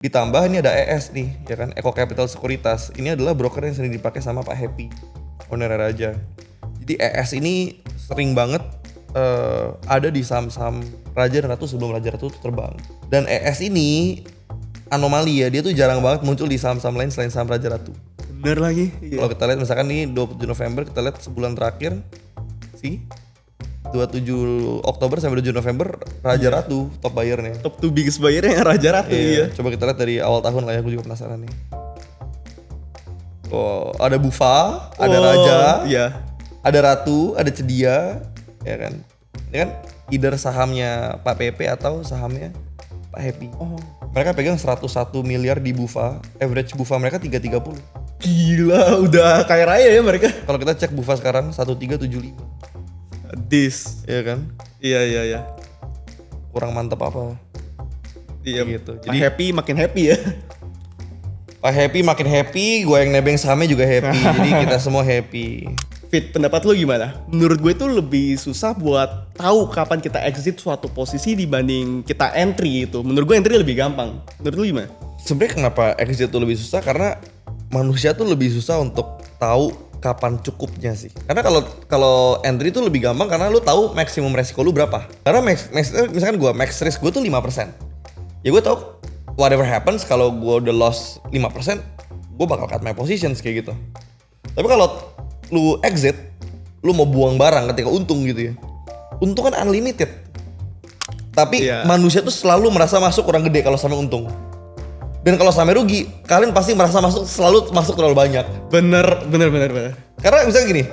Ditambah ini ada ES nih, ya kan, Eko Capital Sekuritas. Ini adalah broker yang sering dipakai sama Pak Happy, owner Raja. Jadi ES ini sering banget ada di saham-saham Raja dan Ratu sebelum Raja Ratu terbang. Dan ES ini anomali ya, dia tuh jarang banget muncul di saham-saham lain selain saham Raja Ratu. Bener lagi. Iya. Kalau kita lihat misalkan nih 27 November, kita lihat sebulan terakhir sih 27 Oktober sampai 7 November Raja Ratu top buyer-nya. Top 2 biggest buyer-nya Raja Ratu ya. Coba kita lihat dari awal tahun lah ya, aku juga penasaran nih. Oh, ada Bufa, ada Raja, Iya. ada Ratu, ada Cedia, ya kan. Ini kan either sahamnya Pak PP atau sahamnya Pak Happy. Mereka pegang 101 miliar di Bufa, average Bufa mereka 330. Gila, udah kaya raya ya mereka. Kalau kita cek Bufa sekarang 1375. This. Iya kan? Iya. Kurang mantep apa? Iya. Gitu. Jadi happy makin happy ya. Pak Happy makin happy, gue yang nebeng sahamnya juga happy. Jadi kita semua happy. Fit, pendapat lu gimana? Menurut gue itu lebih susah buat tahu kapan kita exit suatu posisi dibanding kita entry itu. Menurut gue entry lebih gampang. Menurut lu gimana? Sebenarnya kenapa exit itu lebih susah? Karena manusia tuh lebih susah untuk tahu kapan cukupnya sih. Karena kalau entry itu lebih gampang karena lu tahu maksimum resiko lu berapa. Karena misalkan gue max risk gue tuh 5%. Ya gue tahu whatever happens kalau gue udah loss 5%, gue bakal cut my positions kayak gitu. Tapi kalau lu exit, lu mau buang barang ketika untung gitu ya. Untung kan unlimited. Tapi manusia tuh selalu merasa masuk kurang gede kalau sampai untung. Dan kalau sampai rugi, kalian pasti merasa selalu masuk terlalu banyak. Bener. Karena misalnya gini,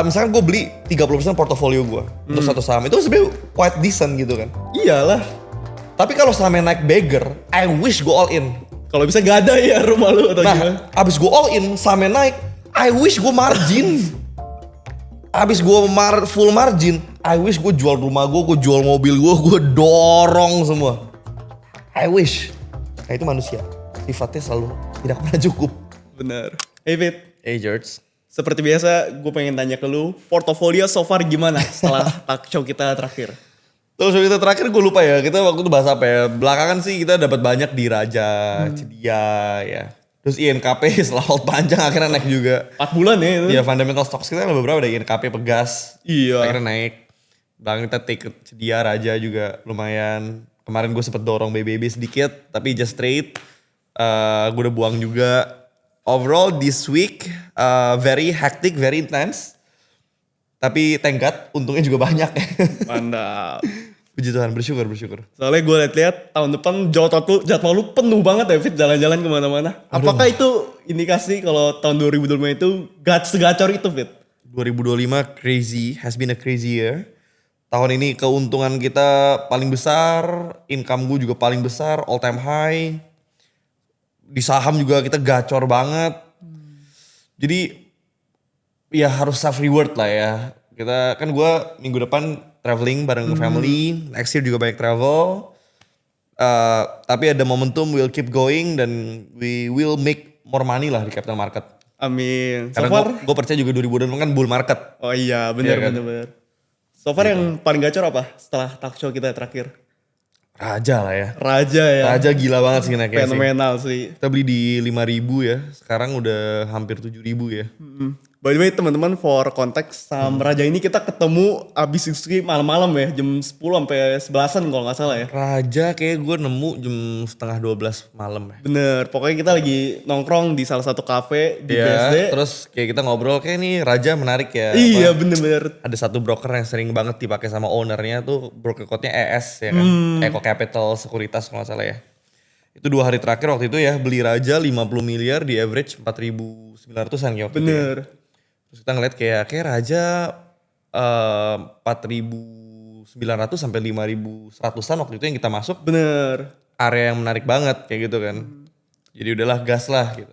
misalkan gue beli 30% portofolio gue untuk satu saham, itu sebenarnya quite decent gitu kan. Iyalah. Tapi kalau sahamnya naik beggar, I wish go all in. Kalau bisa gak ada ya rumah lu atau gimana? Abis gue all in, sahamnya naik, I wish gue margin. Abis gue full margin, I wish gue jual rumah gue jual mobil gue dorong semua. I wish. Nah itu manusia, sifatnya selalu tidak pernah cukup. Bener. Hey Fit. Hey George. Seperti biasa gue pengen tanya ke lu, portofolio so far gimana setelah talk show kita terakhir? Terus kita terakhir gue lupa ya, kita waktu itu bahas apa ya. Belakangan sih kita dapat banyak di Raja, Cedia ya. Terus INKP setelah hold panjang akhirnya naik juga. 4 bulan ya itu. Iya fundamental stocks kita ada beberapa, ada INKP, Pegas. Iya. Akhirnya naik. Belakang kita take Cedia, Raja juga lumayan. Kemarin gue sempet dorong BBB sedikit, tapi just trade. Gue udah buang juga. Overall this week very hectic, very intense. Tapi thank God untungnya juga banyak. Mantap. Puji Tuhan, bersyukur. Soalnya gue liat-liat tahun depan jadwal lu penuh banget ya Fit, jalan-jalan kemana-mana. Apakah itu indikasi kalau tahun 2025 itu segacor itu Fit? 2025 crazy, has been a crazy year. Tahun ini keuntungan kita paling besar, income gue juga paling besar, all time high. Di saham juga kita gacor banget. Jadi ya harus self reward lah ya. Kita kan gue minggu depan traveling bareng family, next year juga banyak travel. Tapi ada momentum, we'll keep going dan we will make more money lah di capital market. Amin. Karena gue percaya juga 2025 kan bull market. Oh iya bener. So far yang paling gacor apa setelah talk show kita terakhir? Raja lah ya. Raja ya. Raja gila banget sih naiknya. Fenomenal sih. Kita beli di 5.000 ya, sekarang udah hampir 7.000 ya. By the way teman-teman, for konteks saham Raja ini kita ketemu abis diskusi malam-malam ya, jam 10 sampai 11-an kalau gak salah ya. Raja kayak gue nemu jam setengah 12 malam ya. Bener, pokoknya kita lagi nongkrong di salah satu kafe di BSD. Terus kayak kita ngobrol kayak nih Raja menarik ya. Iya bener-bener. Ada satu broker yang sering banget dipakai sama ownernya tuh, broker code-nya ES ya kan. Eko Capital Sekuritas kalau gak salah ya. Itu 2 hari terakhir waktu itu ya, beli Raja 50 miliar di average 4.900-an ya waktu itu. Bener. Terus kita ngeliat kayak Raja 4.900 sampai 5.100-an waktu itu yang kita masuk. Bener. Area yang menarik banget kayak gitu kan. Jadi udahlah gas lah gitu.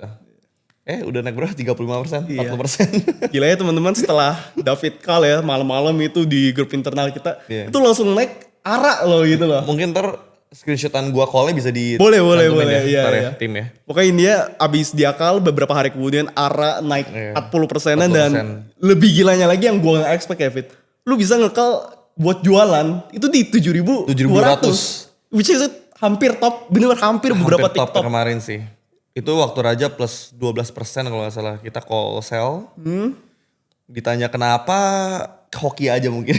Udah naik berapa? 35%, 40%. Gila ya teman-teman, setelah David Kahl ya malam-malam itu di grup internal kita. Itu langsung naik arak loh gitu loh. Mungkin ntar screenshotan gua call-nya bisa di boleh ya, iya. Tim ya. Pokoknya India abis dia call beberapa hari kemudian ARA naik 40%-an dan lebih gilanya lagi yang gua gak expect ya Fit. Lu bisa ngekal buat jualan itu di 7.200. Which is hampir top, bener hampir beberapa Hampir top TikTok. kemarin sih. Itu waktu Raja plus 12% kalau nggak salah. Kita call sell. Ditanya kenapa, hoki aja mungkin.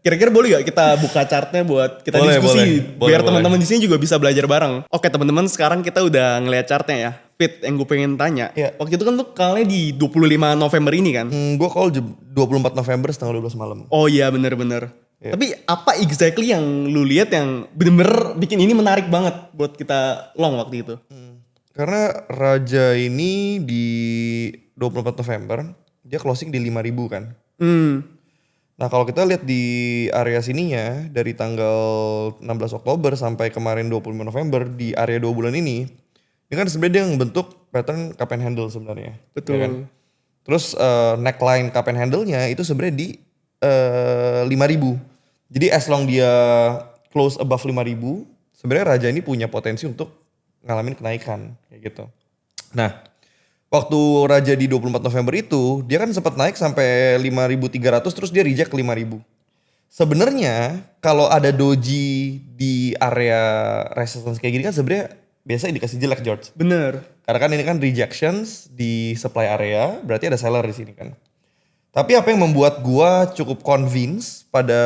Kira-kira boleh gak kita buka chartnya buat kita Boleh, diskusi boleh. biar Boleh, teman-teman di sini juga bisa belajar bareng. Oke teman-teman, sekarang kita udah ngeliat chartnya ya. Fit, yang gue pengen tanya. Iya. Waktu itu kan tuh kalnya di 25 November ini kan. Gue call 24 November setengah 12 malam. Oh iya bener-bener. Iya. Tapi apa exactly yang lu lihat yang bener-bener bikin ini menarik banget buat kita long waktu itu? Karena Raja ini di 24 November, dia closing di 5.000 kan. Nah kalau kita lihat di area sininya, dari tanggal 16 Oktober sampai kemarin 25 November, di area 2 bulan ini kan sebenarnya dia membentuk pattern cup and handle sebenarnya. Betul. Ya kan? Terus neckline cup and handle-nya itu sebenarnya di 5.000. Jadi as long dia close above 5.000, sebenarnya Raja ini punya potensi untuk ngalamin kenaikan kayak gitu. Nah, waktu Raja di 24 November itu, dia kan sempat naik sampai 5.300 terus dia reject 5.000. Sebenarnya kalau ada doji di area resistance kayak gini kan sebenarnya biasa indikasi jelek, George. Bener. Karena kan ini kan rejections di supply area, berarti ada seller di sini kan. Tapi apa yang membuat gua cukup convince pada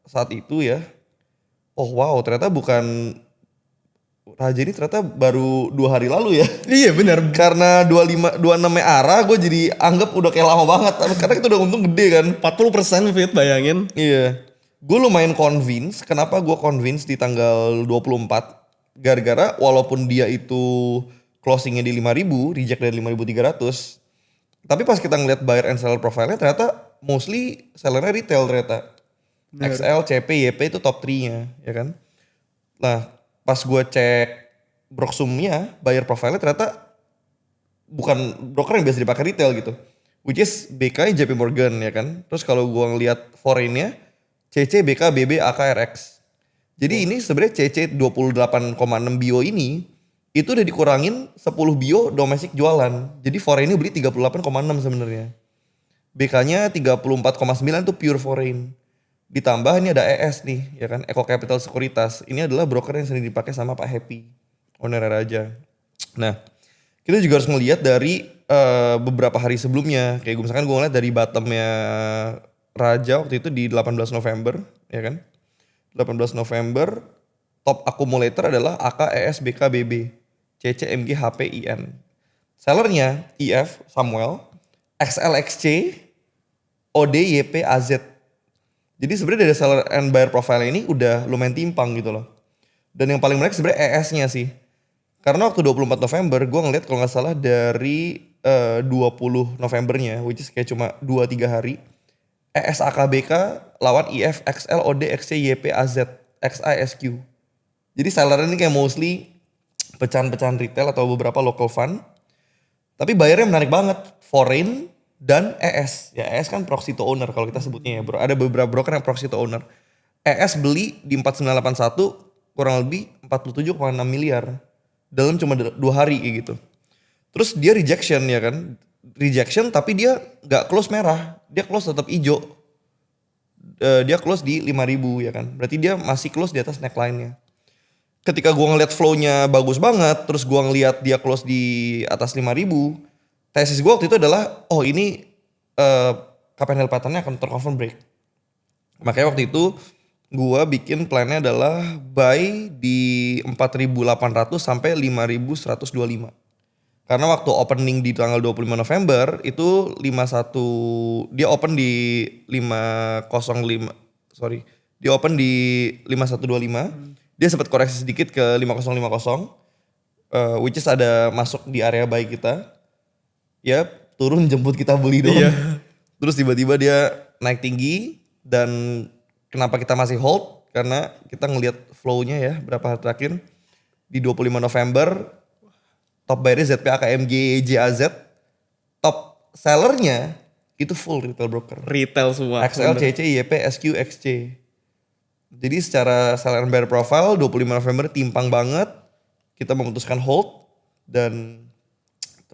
saat itu ya, oh wow ternyata bukan Raja ini ternyata baru 2 hari lalu ya. Iya bener. Karena 26 arah gue jadi anggap udah kayak lama banget. Karena itu udah untung gede kan. 40% Fit, bayangin. Iya. Gue lumayan convince. Kenapa gue convince di tanggal 24? Gara-gara walaupun dia itu closingnya di 5.000, reject dari 5.300. Tapi pas kita ngeliat buyer and seller profile-nya ternyata mostly sellernya retail ternyata. Bener. XL, CP, YP itu top 3-nya ya kan. Nah pas gue cek Broksumnya, buyer profile-nya ternyata bukan broker yang biasa dipakai retail gitu. Which is BK, JP Morgan ya kan. Terus kalau gue ngeliat foreign-nya, CC, BK, BB, AK, RX. Jadi ini sebenarnya CC 28,6 bio ini, itu udah dikurangin 10 bio domestik jualan. Jadi foreign-nya beli 38,6 sebenarnya. BK-nya 34,9 tuh pure foreign. Ditambah ini ada ES nih, ya kan, Eco Capital Sekuritas. Ini adalah broker yang sering dipakai sama Pak Happy, owner Raja. Nah, kita juga harus ngelihat dari beberapa hari sebelumnya. Kayak gue misalkan gue ngeliat dari bottomnya Raja waktu itu di 18 November, ya kan. 18 November, top accumulator adalah AK, ES, BK, BB, CC, MG, HP, IN. Sellernya IF, Samuel, XL, XC, OD, YP, AZ. Jadi sebenarnya dari seller and buyer profile ini udah lumayan timpang gitu loh. Dan yang paling menarik sebenarnya ES-nya sih. Karena waktu 24 November gue ngeliat kalau gak salah dari 20 Novembernya, which is kayak cuma 2-3 hari. ES AKBK lawan IF, XL, OD, XC, YP, AZ, XI, SQ. Jadi seller ini kayak mostly pecahan-pecahan retail atau beberapa local fund. Tapi bayarnya menarik banget. Foreign dan ES. Ya ES kan proxy to owner kalau kita sebutnya ya bro. Ada beberapa broker yang proxy to owner. ES beli di 4981 kurang lebih 47,6 miliar. Dalam cuma 2 hari kayak gitu. Terus dia rejection ya kan. Rejection tapi dia gak close merah. Dia close tetap hijau. Dia close di 5.000 ya kan. Berarti dia masih close di atas neckline-nya. Ketika gua ngeliat flow-nya bagus banget. Terus gua ngeliat dia close di atas 5.000. Tesis gue waktu itu adalah, oh ini cup and handle pattern-nya akan terconfirm break. Makanya waktu itu gue bikin plan-nya adalah buy di 4.800 sampai 5.125. Karena waktu opening di tanggal 25 November itu 51, dia open di 505, sorry. Dia open di 5125, dia sempat koreksi sedikit ke 5050, which is ada masuk di area buy kita. Ya turun jemput kita beli dong. Iya. Terus tiba-tiba dia naik tinggi dan kenapa kita masih hold? Karena kita ngelihat flow-nya ya berapa hari terakhir. Di 25 November top buyer-nya ZPA, KMG, JAZ. Top sellernya itu full retail broker. Retail semua. XL, CC, YP, SQ, XC. Jadi secara seller and buyer profile 25 November timpang banget. Kita memutuskan hold dan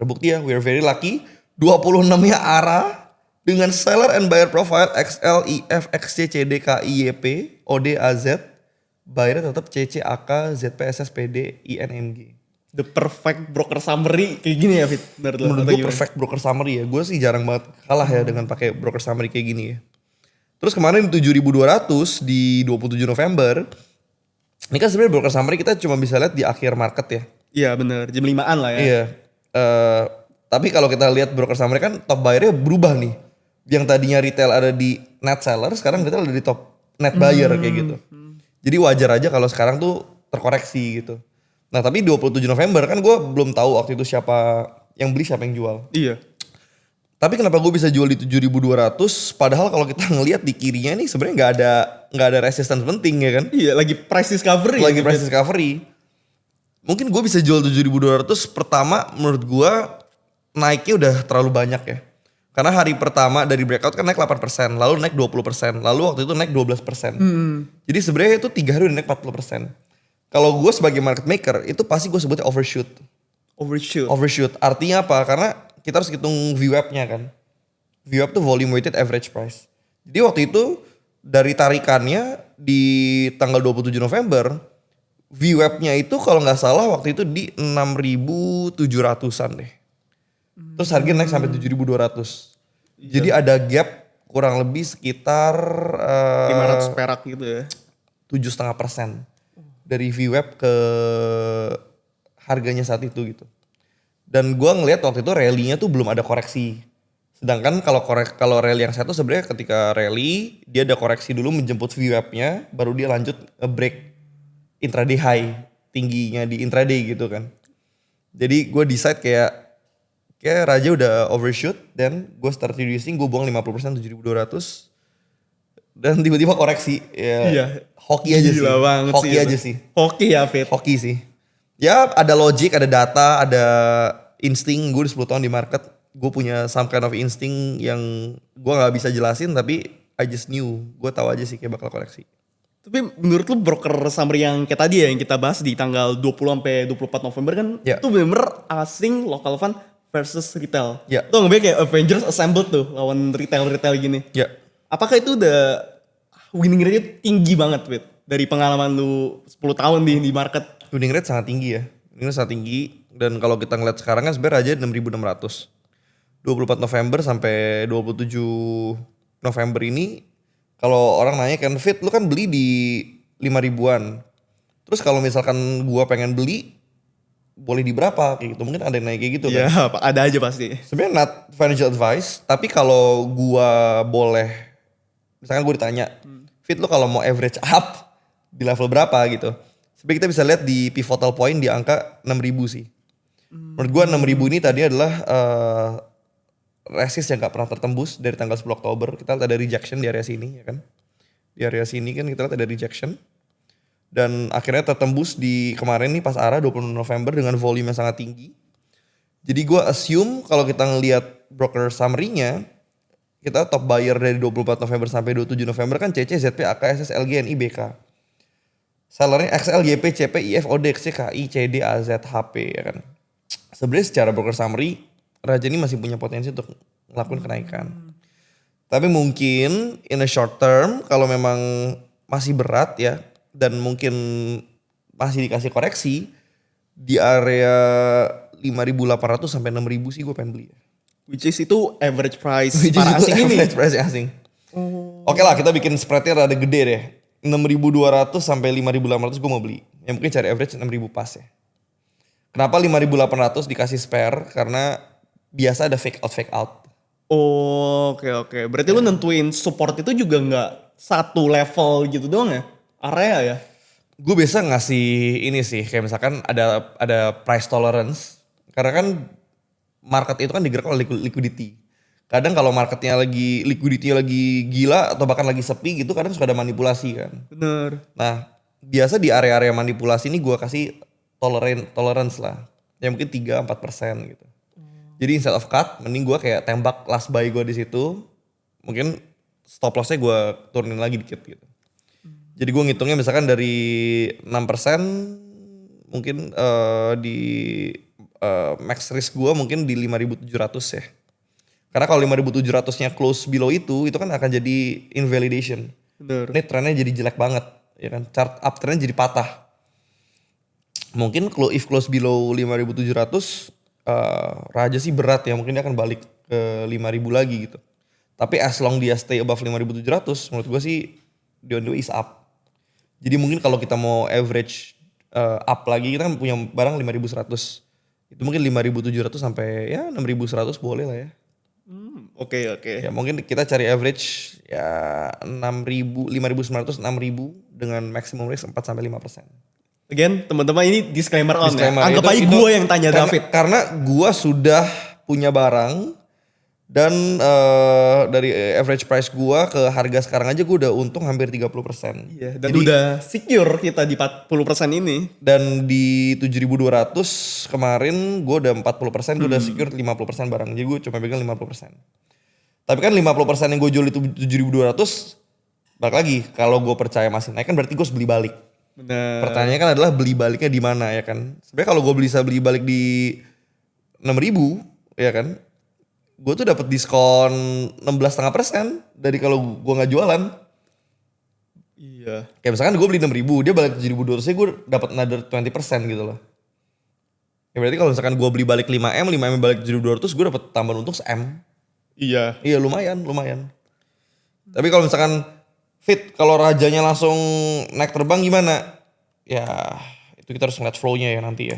terbukti ya, we are very lucky. 26-nya arah dengan seller and buyer profile XL, IF, XC, CD, KI, YP, OD, AZ. bayarnya tetap CC, AK, ZP, SSPD, INMG. The perfect broker summary kayak gini ya Fit? Menurut gue perfect broker summary ya. Gue sih jarang banget kalah ya dengan pakai broker summary kayak gini ya. Terus kemarin 7.200 di 27 November. Ini kan sebenarnya broker summary kita cuma bisa lihat di akhir market ya. Iya bener, jam 5-an lah ya. Iya. Tapi kalau kita lihat broker summary kan top buyer-nya berubah nih. Yang tadinya retail ada di net seller, sekarang retail ada di top net buyer kayak gitu. Jadi wajar aja kalau sekarang tuh terkoreksi gitu. Nah tapi 27 November kan gue belum tahu waktu itu siapa yang beli siapa yang jual. Iya. Tapi kenapa gue bisa jual di 7.200 padahal kalau kita ngelihat di kirinya nih sebenarnya nggak ada resistance penting ya kan? Iya, lagi price discovery. Lagi price discovery. Mungkin gue bisa jual 7.200 pertama menurut gue naiknya udah terlalu banyak ya. Karena hari pertama dari breakout kan naik 8%, lalu naik 20%, lalu waktu itu naik 12%. Jadi sebenarnya itu 3 hari udah naik 40%. Kalau gue sebagai market maker itu pasti gue sebutnya overshoot. Overshoot artinya apa? Karena kita harus hitung VWAP-nya kan. VWAP tuh volume weighted average price. Jadi waktu itu dari tarikannya di tanggal 27 November, VWAP-nya itu kalau nggak salah waktu itu di 6.700-an deh. Terus harganya naik sampai 7.200. Jadi ada gap kurang lebih sekitar 500 perak gitu ya. 7,5% dari VWAP ke harganya saat itu gitu. Dan gue ngelihat waktu itu rally-nya tuh belum ada koreksi. Sedangkan kalau rally yang satu sebenarnya ketika rally dia ada koreksi dulu menjemput VWAP-nya, baru dia lanjut break intraday high tingginya di intraday gitu kan. Jadi gue decide kayak Raja udah overshoot dan gue start reducing, gue buang 50% 7.200 dan tiba-tiba koreksi. Ya, iya. Hoki aja Gila sih. Banget Hoki aja sih. Hoki ya Fit. Hoki sih. Ya ada logic, ada data, ada insting. Gue udah 10 tahun di market. Gue punya some kind of insting yang gue gak bisa jelasin tapi I just knew. Gue tahu aja sih kayak bakal koreksi. Tapi menurut lu broker summary yang kayak tadi ya yang kita bahas di tanggal 20 sampai 24 November kan itu bener-bener asing local fund versus retail. Tuh nggak kayak Avengers Assembled tuh lawan retail gini. Apakah itu udah winning rate tinggi banget Wit? Dari pengalaman lu 10 tahun di market. Winning rate sangat tinggi ya. Winning rate sangat tinggi. Dan kalau kita ngeliat sekarang kan sebenarnya aja 6.600. 24 November sampai 27 November ini. Kalau orang nanya kan Fit lu kan beli di 5.000-an. Terus kalau misalkan gua pengen beli. Boleh di berapa kayak gitu. Mungkin ada yang naik kayak gitu kan. Iya ada aja pasti. Sebenarnya not financial advice. Tapi kalau gua boleh. Misalkan gue ditanya. Fit lu kalau mau average up. Di level berapa gitu. Sebenarnya kita bisa lihat di pivotal point di angka 6.000 sih. Menurut gue 6.000 ini tadi adalah resist yang gak pernah tertembus dari tanggal 10 Oktober. Kita lihat ada rejection di area sini ya kan. Di area sini kan kita lihat ada rejection. Dan akhirnya tertembus di kemarin nih pas arah 20 November dengan volume yang sangat tinggi. Jadi gue assume kalau kita ngelihat broker summary-nya. Kita top buyer dari 24 November sampai 27 November kan CC, ZP, AK, SS, LG, NI, BK. Sellernya XL, YP, CP, IF, ODX, KI, CD, AZ, HP ya kan. Sebenarnya secara broker summary, Raja ini masih punya potensi untuk ngelakuin kenaikan. Tapi mungkin in a short term kalau memang masih berat ya dan mungkin masih dikasih koreksi di area 5.800 sampai 6.000 sih gue pengen beli ya. Which is itu average price para asing ini. Average price asing. Oke lah kita bikin spreadnya rada gede deh. 6.200 sampai 5.800 gue mau beli. Ya mungkin cari average 6.000 pas ya. Kenapa 5.800 dikasih spare? Karena biasa ada fake out. Oh, oke. Berarti lu nentuin support itu juga nggak satu level gitu doang ya? Area ya? Gue biasa ngasih ini sih. Kayak misalkan ada price tolerance. Karena kan market itu kan digerakkan oleh liquidity. Kadang kalau marketnya lagi liquidity-nya lagi gila atau bahkan lagi sepi gitu kadang suka ada manipulasi kan. Bener. Nah biasa di area-area manipulasi ini gue kasih tolerance lah. Ya mungkin 3-4% gitu. Jadi instead of cut mending gue kayak tembak last buy gue di situ. Mungkin stop lossnya gue turunin lagi dikit gitu. Jadi gue ngitungnya misalkan dari 6% mungkin di max risk gue mungkin di 5.700 ya. Karena kalau 5.700-nya close below itu kan akan jadi invalidation. Bener. Ini trennya jadi jelek banget. ya kan? Chart uptrend jadi patah. Mungkin if close below 5.700 Raja sih berat ya, mungkin dia akan balik ke 5.000 lagi gitu. Tapi as long dia stay above 5.700 menurut gue sih the on the way is up. Jadi mungkin kalau kita mau average up lagi, kita kan punya barang 5.100. Itu mungkin 5.700 sampai ya 6.100 boleh lah ya. Oke. Ya mungkin kita cari average ya 6.000, 5.900, 6.000 dengan maximum risk 4 sampai 5%. Again, teman-teman ini disclaimer on Disclaimer, ya. Anggap aja gue yang tanya David. Karena gue sudah punya barang dan dari average price gue ke harga sekarang aja gue udah untung hampir 30%. Iya, dan jadi, udah secure kita di 40% ini. Dan di 7.200 kemarin gue udah 40%, gue udah secure 50% barang. Jadi gue cuma pegang 50%. Tapi kan 50% yang gue jual itu 7.200, balik lagi kalau gue percaya masih naik kan berarti gue harus beli balik. Bener. Pertanyaannya kan adalah beli baliknya di mana ya kan? Sebenarnya kalau gue bisa beli balik di 6.000 ya kan? Gue tuh dapat diskon 16,5% dari kalau gue nggak jualan. Iya. Kayak misalkan gue beli 6.000, dia balik 7.200, gue dapat another 20% gitu loh. Ya berarti kalau misalkan gue beli balik 5M balik 7.200, gue dapat tambahan untung se-M. Iya. Iya lumayan. Tapi kalau misalkan fit, kalau rajanya langsung naik terbang gimana? Ya itu kita harus ngeliat flow-nya ya nanti ya.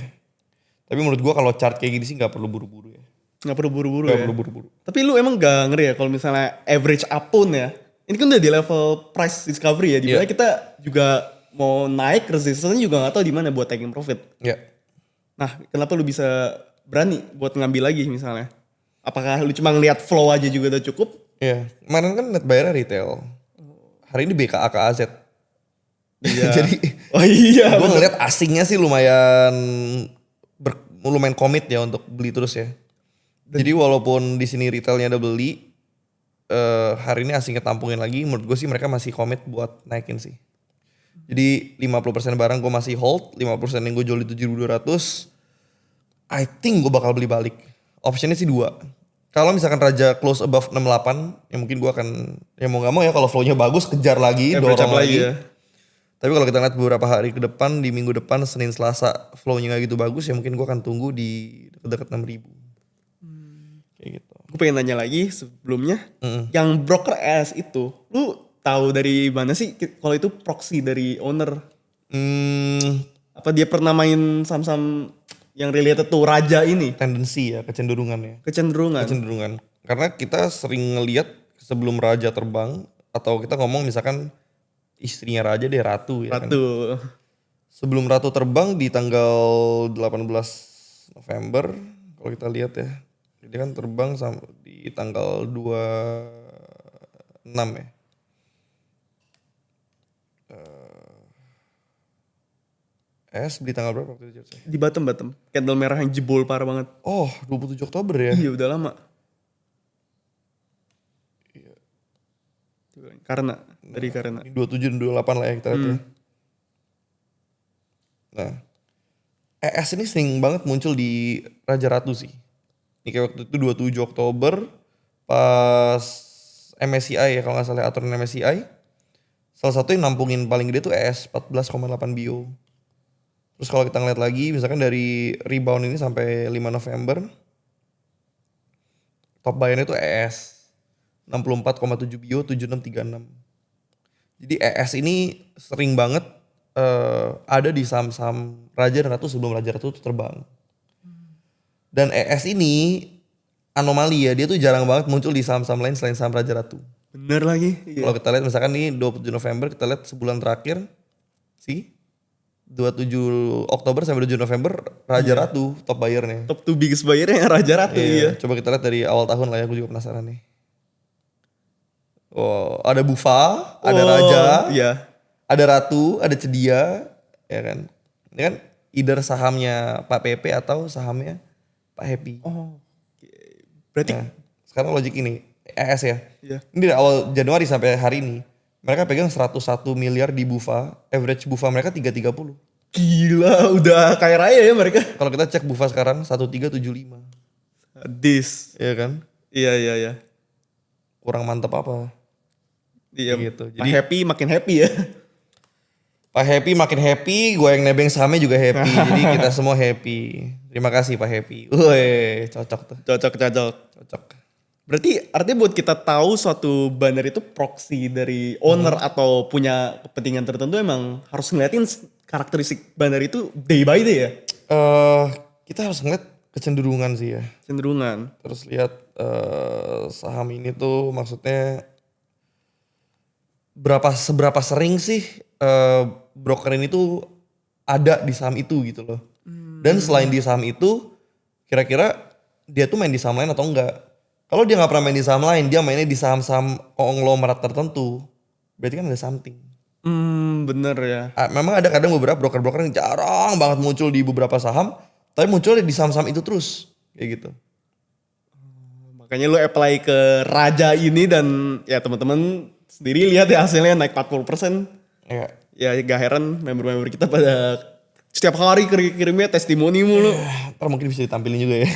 Tapi menurut gue kalau chart kayak gini sih gak perlu buru-buru ya. Gak perlu buru-buru ya? Gak perlu buru-buru. Tapi lu emang gak ngeri ya kalau misalnya average upon ya. Ini kan udah di level price discovery ya. Dimana kita juga mau naik resistance juga gak tahu di mana buat taking profit. Iya. Nah kenapa lu bisa berani buat ngambil lagi misalnya? Apakah lu cuma ngeliat flow aja juga udah cukup? Iya. Kemarin kan net bayarnya retail. Hari ini BKA ke AZ. Iya. Jadi gue ngeliat asingnya sih lumayan komit ya untuk beli terus ya. Jadi walaupun di sini retailnya ada beli, hari ini asingnya tampungin lagi. Menurut gue sih mereka masih komit buat naikin sih. Jadi 50% barang gue masih hold, 50% yang gue jual di 7.200. I think gue bakal beli balik. Optionnya sih 2. Kalau misalkan Raja close above 68, ya mungkin gue akan, ya mau gak mau ya kalau flow-nya bagus kejar lagi, dorong lagi. Ya. Tapi kalau kita lihat beberapa hari ke depan, di minggu depan, Senin, Selasa, flow-nya gak gitu bagus, ya mungkin gue akan tunggu di dekat 6.000. Kayak gitu. Gue pengen nanya lagi sebelumnya, yang broker AS itu, lu tahu dari mana sih kalau itu proxy dari owner? Apa dia pernah main saham-saham yang related tuh Raja ini? Tendensi ya, kecenderungan ya. Kecenderungan. Karena kita sering ngelihat sebelum Raja terbang, atau kita ngomong misalkan istrinya Raja deh Ratu ya Ratu. Kan. Sebelum Ratu terbang di tanggal 18 November, kalau kita lihat ya. Dia kan terbang di tanggal 26 ya. Beli tanggal berapa waktu itu? Di Batam. Candle merah yang jebol parah banget. Oh 27 Oktober ya? Iya udah lama. Iya. Karena. 27 dan 28 lah ya kita lihat ya. Nah. ES ini sering banget muncul di Raja Ratu sih. Ini kayak waktu itu 27 Oktober pas MSCI ya kalau gak salah aturan MSCI. Salah satu yang nampungin paling gede tuh ES 14,8 bio. Terus kalau kita ngeliat lagi misalkan dari rebound ini sampai 5 November. Top buy-nya itu ES 64,7 bio 7636. Jadi ES ini sering banget ada di saham-saham Raja dan Ratu sebelum Raja Ratu itu terbang. Dan ES ini anomali ya, dia tuh jarang banget muncul di saham-saham lain selain saham Raja Ratu. Bener lagi. Iya. Kalau kita lihat misalkan nih 27 November kita lihat sebulan terakhir sih 27 Oktober sampai 7 November Raja Ratu top buyer-nya. Top 2 biggest buyer-nya Raja Ratu iya. Coba kita lihat dari awal tahun lah ya, gue juga penasaran nih. Oh, ada Bufa, ada Raja, iya. Ada Ratu, ada Cedia, ya kan. Ini kan either sahamnya Pak PP atau sahamnya Pak Happy. Oh. Berarti sekarang logik ini ES ya. Iya. Ini dari awal Januari sampai hari ini mereka pegang 101 miliar di Bufa, average Bufa mereka 330. Gila, udah kaya raya ya mereka. Kalau kita cek Bufa sekarang 1375. Sadis. Iya kan? Iya. Kurang mantep apa? Iya gitu. Jadi happy makin happy ya. Pak Happy makin happy, gue yang nebeng sahamnya juga happy. Jadi kita semua happy. Terima kasih Pak Happy. Woi, cocok tuh. Cocok. Berarti artinya buat kita tahu suatu banner itu proxy dari owner atau punya kepentingan tertentu, emang harus ngeliatin karakteristik banner itu day by day ya? Kita harus ngeliat kecenderungan sih ya. Cenderungan. Terus lihat saham ini tuh maksudnya seberapa sering sih broker ini tuh ada di saham itu gitu loh. Dan selain di saham itu, kira-kira dia tuh main di saham lain atau enggak? Kalau dia nggak pernah main di saham lain, dia mainnya di saham-saham konglomerat tertentu, berarti kan ada something. Bener ya. Memang ada kadang beberapa broker-broker yang jarang banget muncul di beberapa saham, tapi muncul di saham-saham itu terus, kayak gitu. Makanya lu apply ke Raja ini dan ya teman-teman sendiri lihat ya hasilnya naik 40%. Iya. Ya gak heran member-member kita pada setiap hari kirimnya testimoni mulu. Ntar mungkin bisa ditampilin juga ya.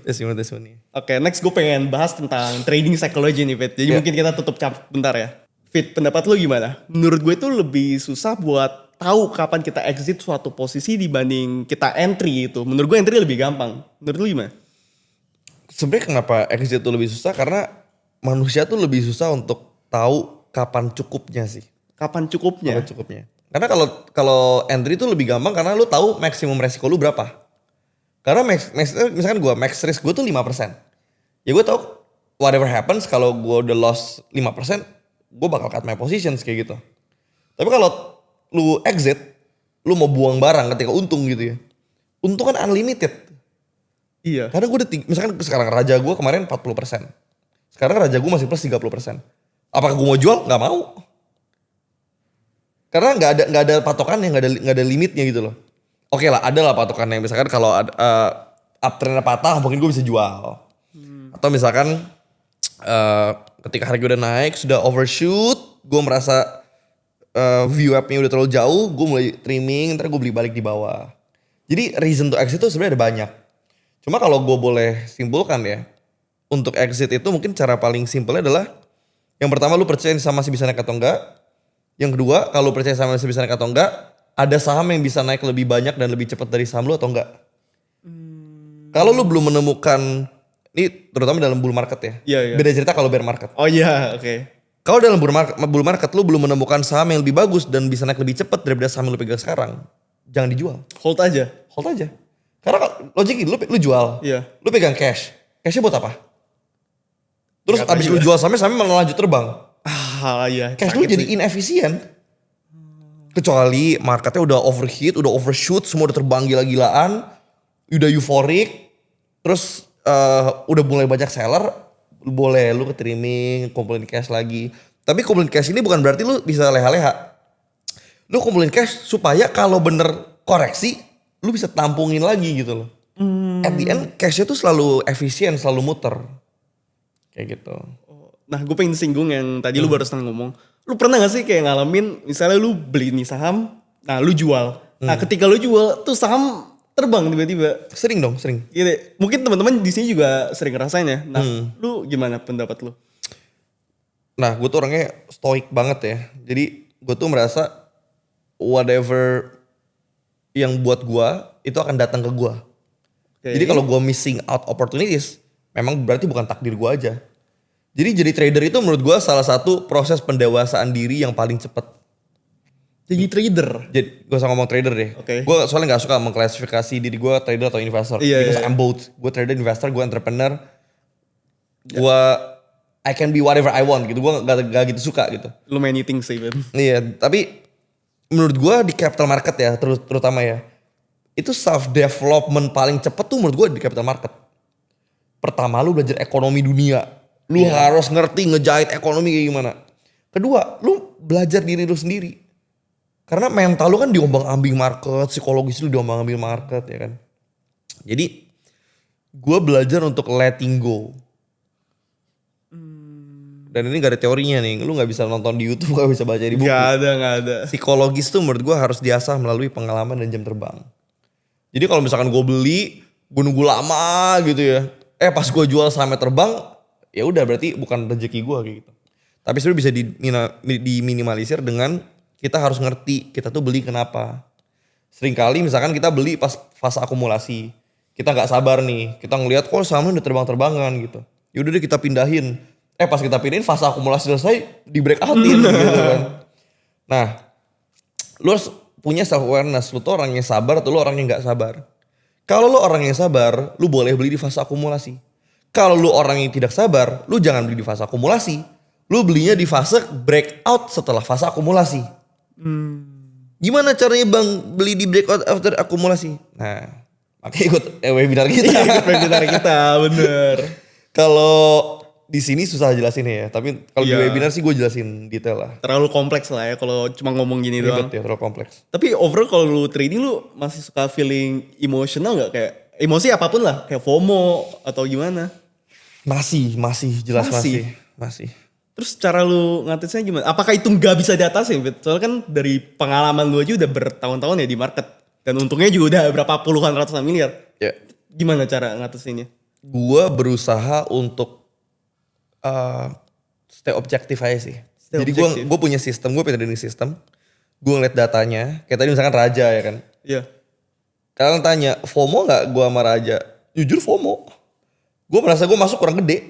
Testimoni. Oke, next gue pengen bahas tentang trading psychology nih, Fit. Jadi mungkin kita tutup bentar ya. Fit, pendapat lu gimana? Menurut gue itu lebih susah buat tahu kapan kita exit suatu posisi dibanding kita entry itu. Menurut gue entry lebih gampang. Menurut lu gimana? Sebenarnya kenapa exit itu lebih susah? Karena manusia tuh lebih susah untuk tahu kapan cukupnya sih. Kapan cukupnya? Kapan cukupnya. Karena kalau entry itu lebih gampang karena lu tahu maksimum resiko lu berapa. Karena misalkan gue max risk gue tuh 5%. Ya gue tahu whatever happens kalau gue udah lost 5%, gue bakal cut my positions kayak gitu. Tapi kalau lu exit, lu mau buang barang ketika untung gitu ya. Untung kan unlimited. Iya. Karena gue misalkan sekarang raja gue kemarin 40%. Sekarang raja gue masih plus 30%. Apakah gue mau jual? Gak mau. Karena nggak ada patokannya, nggak ada limitnya gitu loh. Oke lah, ada lah patokannya. Misalkan kalau uptrendnya patah, mungkin gue bisa jual. Atau misalkan ketika harga udah naik, sudah overshoot, gue merasa view up-nya udah terlalu jauh, gue mulai trimming, ntar gue beli balik di bawah. Jadi reason to exit itu sebenarnya ada banyak. Cuma kalau gue boleh simpulkan ya, untuk exit itu mungkin cara paling simpelnya adalah yang pertama lu percaya saham masih bisa naik atau enggak. Yang kedua, kalau percaya saham masih bisa naik atau enggak, ada saham yang bisa naik lebih banyak dan lebih cepat dari saham lu atau enggak. Kalau lu belum menemukan, ini terutama dalam bull market ya. Iya. Beda cerita kalau bear market. Oh iya, oke. Kalau dalam bull market lu belum menemukan saham yang lebih bagus dan bisa naik lebih cepat daripada saham yang lu pegang sekarang, jangan dijual. Hold aja. Karena logiknya lu jual, lu pegang cash. Cashnya buat apa? Terus abis lu jual sahamnya malah lanjut terbang. Iya. Cash lu jadi inefisien. Kecuali marketnya udah overheat, udah overshoot, semua udah terbang gila-gilaan, udah euphoric, terus udah mulai banyak seller, boleh lu ke trimming, kumpulin cash lagi. Tapi kumpulin cash ini bukan berarti lu bisa leha-leha. Lu kumpulin cash supaya kalau bener koreksi, lu bisa tampungin lagi gitu loh. At the end cashnya tuh selalu efisien, selalu muter. Kayak gitu. Nah gue pengen singgung yang tadi lu barusan ngomong. Lu pernah gak sih kayak ngalamin misalnya lu beli nih saham, nah lu jual. Nah ketika lu jual tuh saham terbang tiba-tiba. Sering dong, sering. Gitu. Mungkin teman-teman di sini juga sering ngerasain ya. Nah lu gimana pendapat lu? Nah gue tuh orangnya stoik banget ya. Jadi gue tuh merasa whatever yang buat gue itu akan datang ke gue. Okay. Jadi kalau gue missing out opportunities, memang berarti bukan takdir gue aja. Jadi trader itu menurut gue salah satu proses pendewasaan diri yang paling cepat. Jadi trader? Jadi gue usah ngomong trader deh. Okay. Gue soalnya gak suka mengklasifikasi diri gue trader atau investor. Because I'm both. Gue trader, investor, gue entrepreneur. Gue I can be whatever I want gitu. Gue gak gitu suka gitu. Lu many things sih. Iya, tapi menurut gue di capital market ya terutama ya. Itu self development paling cepat tuh menurut gue di capital market. Pertama lu belajar ekonomi dunia. Lu harus ngerti ngejahit ekonomi kayak gimana. Kedua, lu belajar diri lu sendiri. Karena mental lu kan diombang-ambing market, psikologis lu diombang-ambing market ya kan. Jadi gue belajar untuk letting go. Dan ini gak ada teorinya nih, lu gak bisa nonton di YouTube, gak bisa baca di buku. Gak ada. Psikologis tuh menurut gue harus diasah melalui pengalaman dan jam terbang. Jadi kalau misalkan gue beli, gue nunggu lama gitu ya. Pas gue jual sahamnya terbang, ya udah berarti bukan rezeki gue kayak gitu. Tapi sebenarnya bisa diminimalisir dengan kita harus ngerti kita tuh beli kenapa. Seringkali misalkan kita beli pas fase akumulasi. Kita gak sabar nih, kita ngelihat kok sahamnya udah terbang-terbangan gitu. Yaudah deh kita pindahin. Pas kita pindahin fase akumulasi selesai di breakoutin gitu kan. Nah, lu harus punya self awareness, lu tuh orang yang sabar atau lu orang yang gak sabar. Kalau lu orang yang sabar, lu boleh beli di fase akumulasi. Kalau lu orang yang tidak sabar, lu jangan beli di fase akumulasi. Lu belinya di fase breakout setelah fase akumulasi. Gimana caranya Bang beli di breakout after akumulasi? Nah, makanya ikut webinar kita. Ikut webinar kita, bener. Kalau di sini susah jelasin ya, tapi kalau di webinar sih gue jelasin detail lah. Terlalu kompleks lah ya kalau cuma ngomong gini doang. Ya, terlalu kompleks. Tapi overall kalau lu trading lu masih suka feeling emotional gak? Kayak emosi apapun lah, kayak FOMO atau gimana? Masih jelas masih. Terus cara lu ngatasinnya gimana? Apakah itu gak bisa diatasin? Soalnya kan dari pengalaman lu aja udah bertahun-tahun ya di market. Dan untungnya juga udah berapa puluhan ratusan miliar. Ya. Gimana cara ngatasinnya? Gue berusaha untuk stay objektif aja sih. Jadi gue punya sistem, gue punya trading sistem. Gue ngeliat datanya, kayak tadi misalkan Raja ya kan. Iya. Kalian tanya, FOMO gak gue sama Raja? Jujur FOMO. Gue merasa gue masuk kurang gede.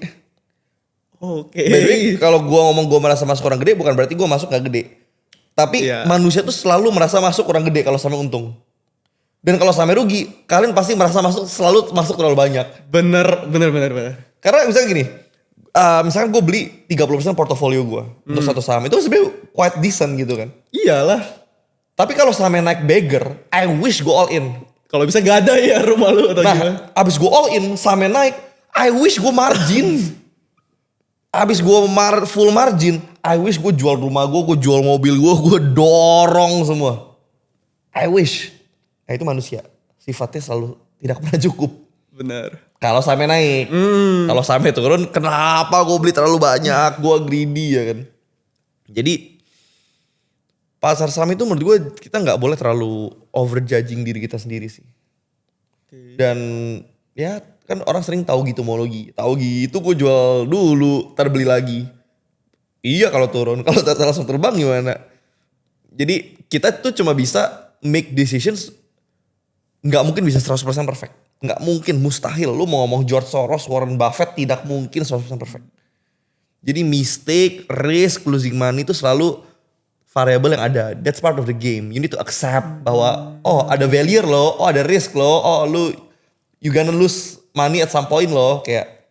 Oke. By the way, kalau gue ngomong gue merasa masuk kurang gede, bukan berarti gue masuk gak gede. Tapi manusia tuh selalu merasa masuk kurang gede kalau sampai untung. Dan kalau sampai rugi, kalian pasti merasa selalu masuk terlalu banyak. Bener. Karena misalnya gini, misalkan gue beli 30% portofolio gue untuk satu saham, itu sebenarnya quite decent gitu kan. Iyalah. Tapi kalau sahamnya naik beggar, I wish gue all in. Kalau bisa gak ada ya rumah lu atau gimana? Abis gue all in, sahamnya naik, I wish gue margin. Abis gue full margin, I wish gue jual rumah gue jual mobil gue dorong semua. I wish. Nah itu manusia, sifatnya selalu tidak pernah cukup. Bener. Kalau sahamnya naik, kalau sahamnya turun, kenapa gue beli terlalu banyak? Gue greedy ya kan. Jadi pasar saham itu menurut gue kita nggak boleh terlalu overjudging diri kita sendiri sih. Dan ya kan orang sering tahu gitumologi, tahu gitu gue jual dulu, ntar beli lagi. Iya kalau turun, kalau langsung terbang gimana? Jadi kita tuh cuma bisa make decisions, nggak mungkin bisa 100% perfect. Nggak mungkin, mustahil. Lu mau ngomong George Soros, Warren Buffett, tidak mungkin 100% perfect. Jadi mistake, risk, losing money itu selalu variable yang ada. That's part of the game. You need to accept bahwa ada failure lo, ada risk lo, you gonna lose money at some point lo. Kayak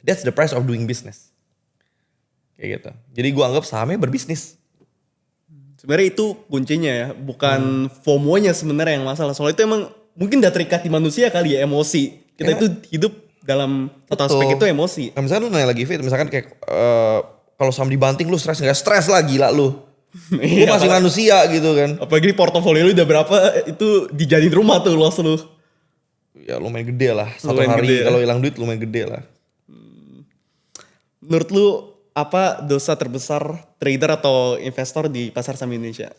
that's the price of doing business. Kayak gitu. Jadi gue anggap sahamnya berbisnis. Sebenarnya itu kuncinya ya, bukan FOMO-nya sebenarnya yang masalah. Soalnya itu emang mungkin udah terikat di manusia kali ya, emosi. Kita itu hidup dalam satu aspek itu emosi. Nah, misalkan lu nanya lagi Fit, misalkan kayak kalau saham dibanting lu stres, nggak stres lah gila lu. Lu masih manusia gitu kan. Apalagi portofolio lu udah berapa itu dijadiin rumah tuh loss lu. Ya lumayan gede lah, satu hari kalau hilang duit lumayan gede lah. Menurut lu apa dosa terbesar trader atau investor di pasar saham Indonesia?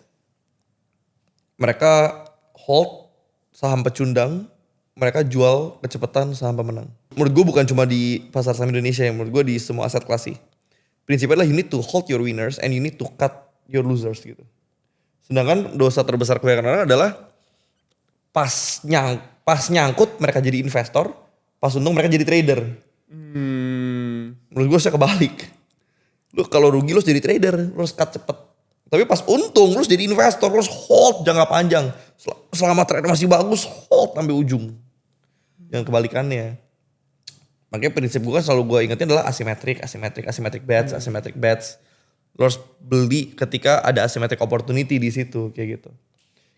Mereka hold saham pecundang, mereka jual kecepatan saham pemenang. Menurut gue bukan cuma di pasar saham Indonesia, menurut gue di semua aset kelas sih. Prinsipnya adalah you need to hold your winners and you need to cut your losers gitu. Sedangkan dosa terbesar kebanyakan orang adalah pas nyangkut mereka jadi investor, pas untung mereka jadi trader. Menurut gue saya kebalik. Lu kalau rugi lu jadi trader, lu harus cut cepet. Tapi pas untung lu jadi investor, lu harus hold jangka panjang. Selama trade masih bagus, hold sampai ujung. Yang kebalikannya. Makanya prinsip gue kan selalu gue ingetin adalah asymmetric bets. Lu harus beli ketika ada asymmetric opportunity di situ kayak gitu.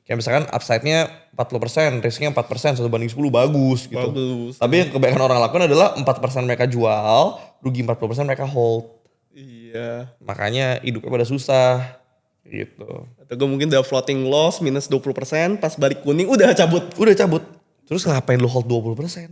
Kayak misalkan upside-nya 40%, risk-nya 4%, 1/10 bagus gitu. Bagus. Tapi yang kebanyakan orang lakukan adalah 4% mereka jual, rugi 40% mereka hold. Iya. Makanya hidupnya pada susah gitu. Atau gue mungkin udah floating loss minus 20%, pas balik kuning udah cabut. Terus ngapain lu hold 20%?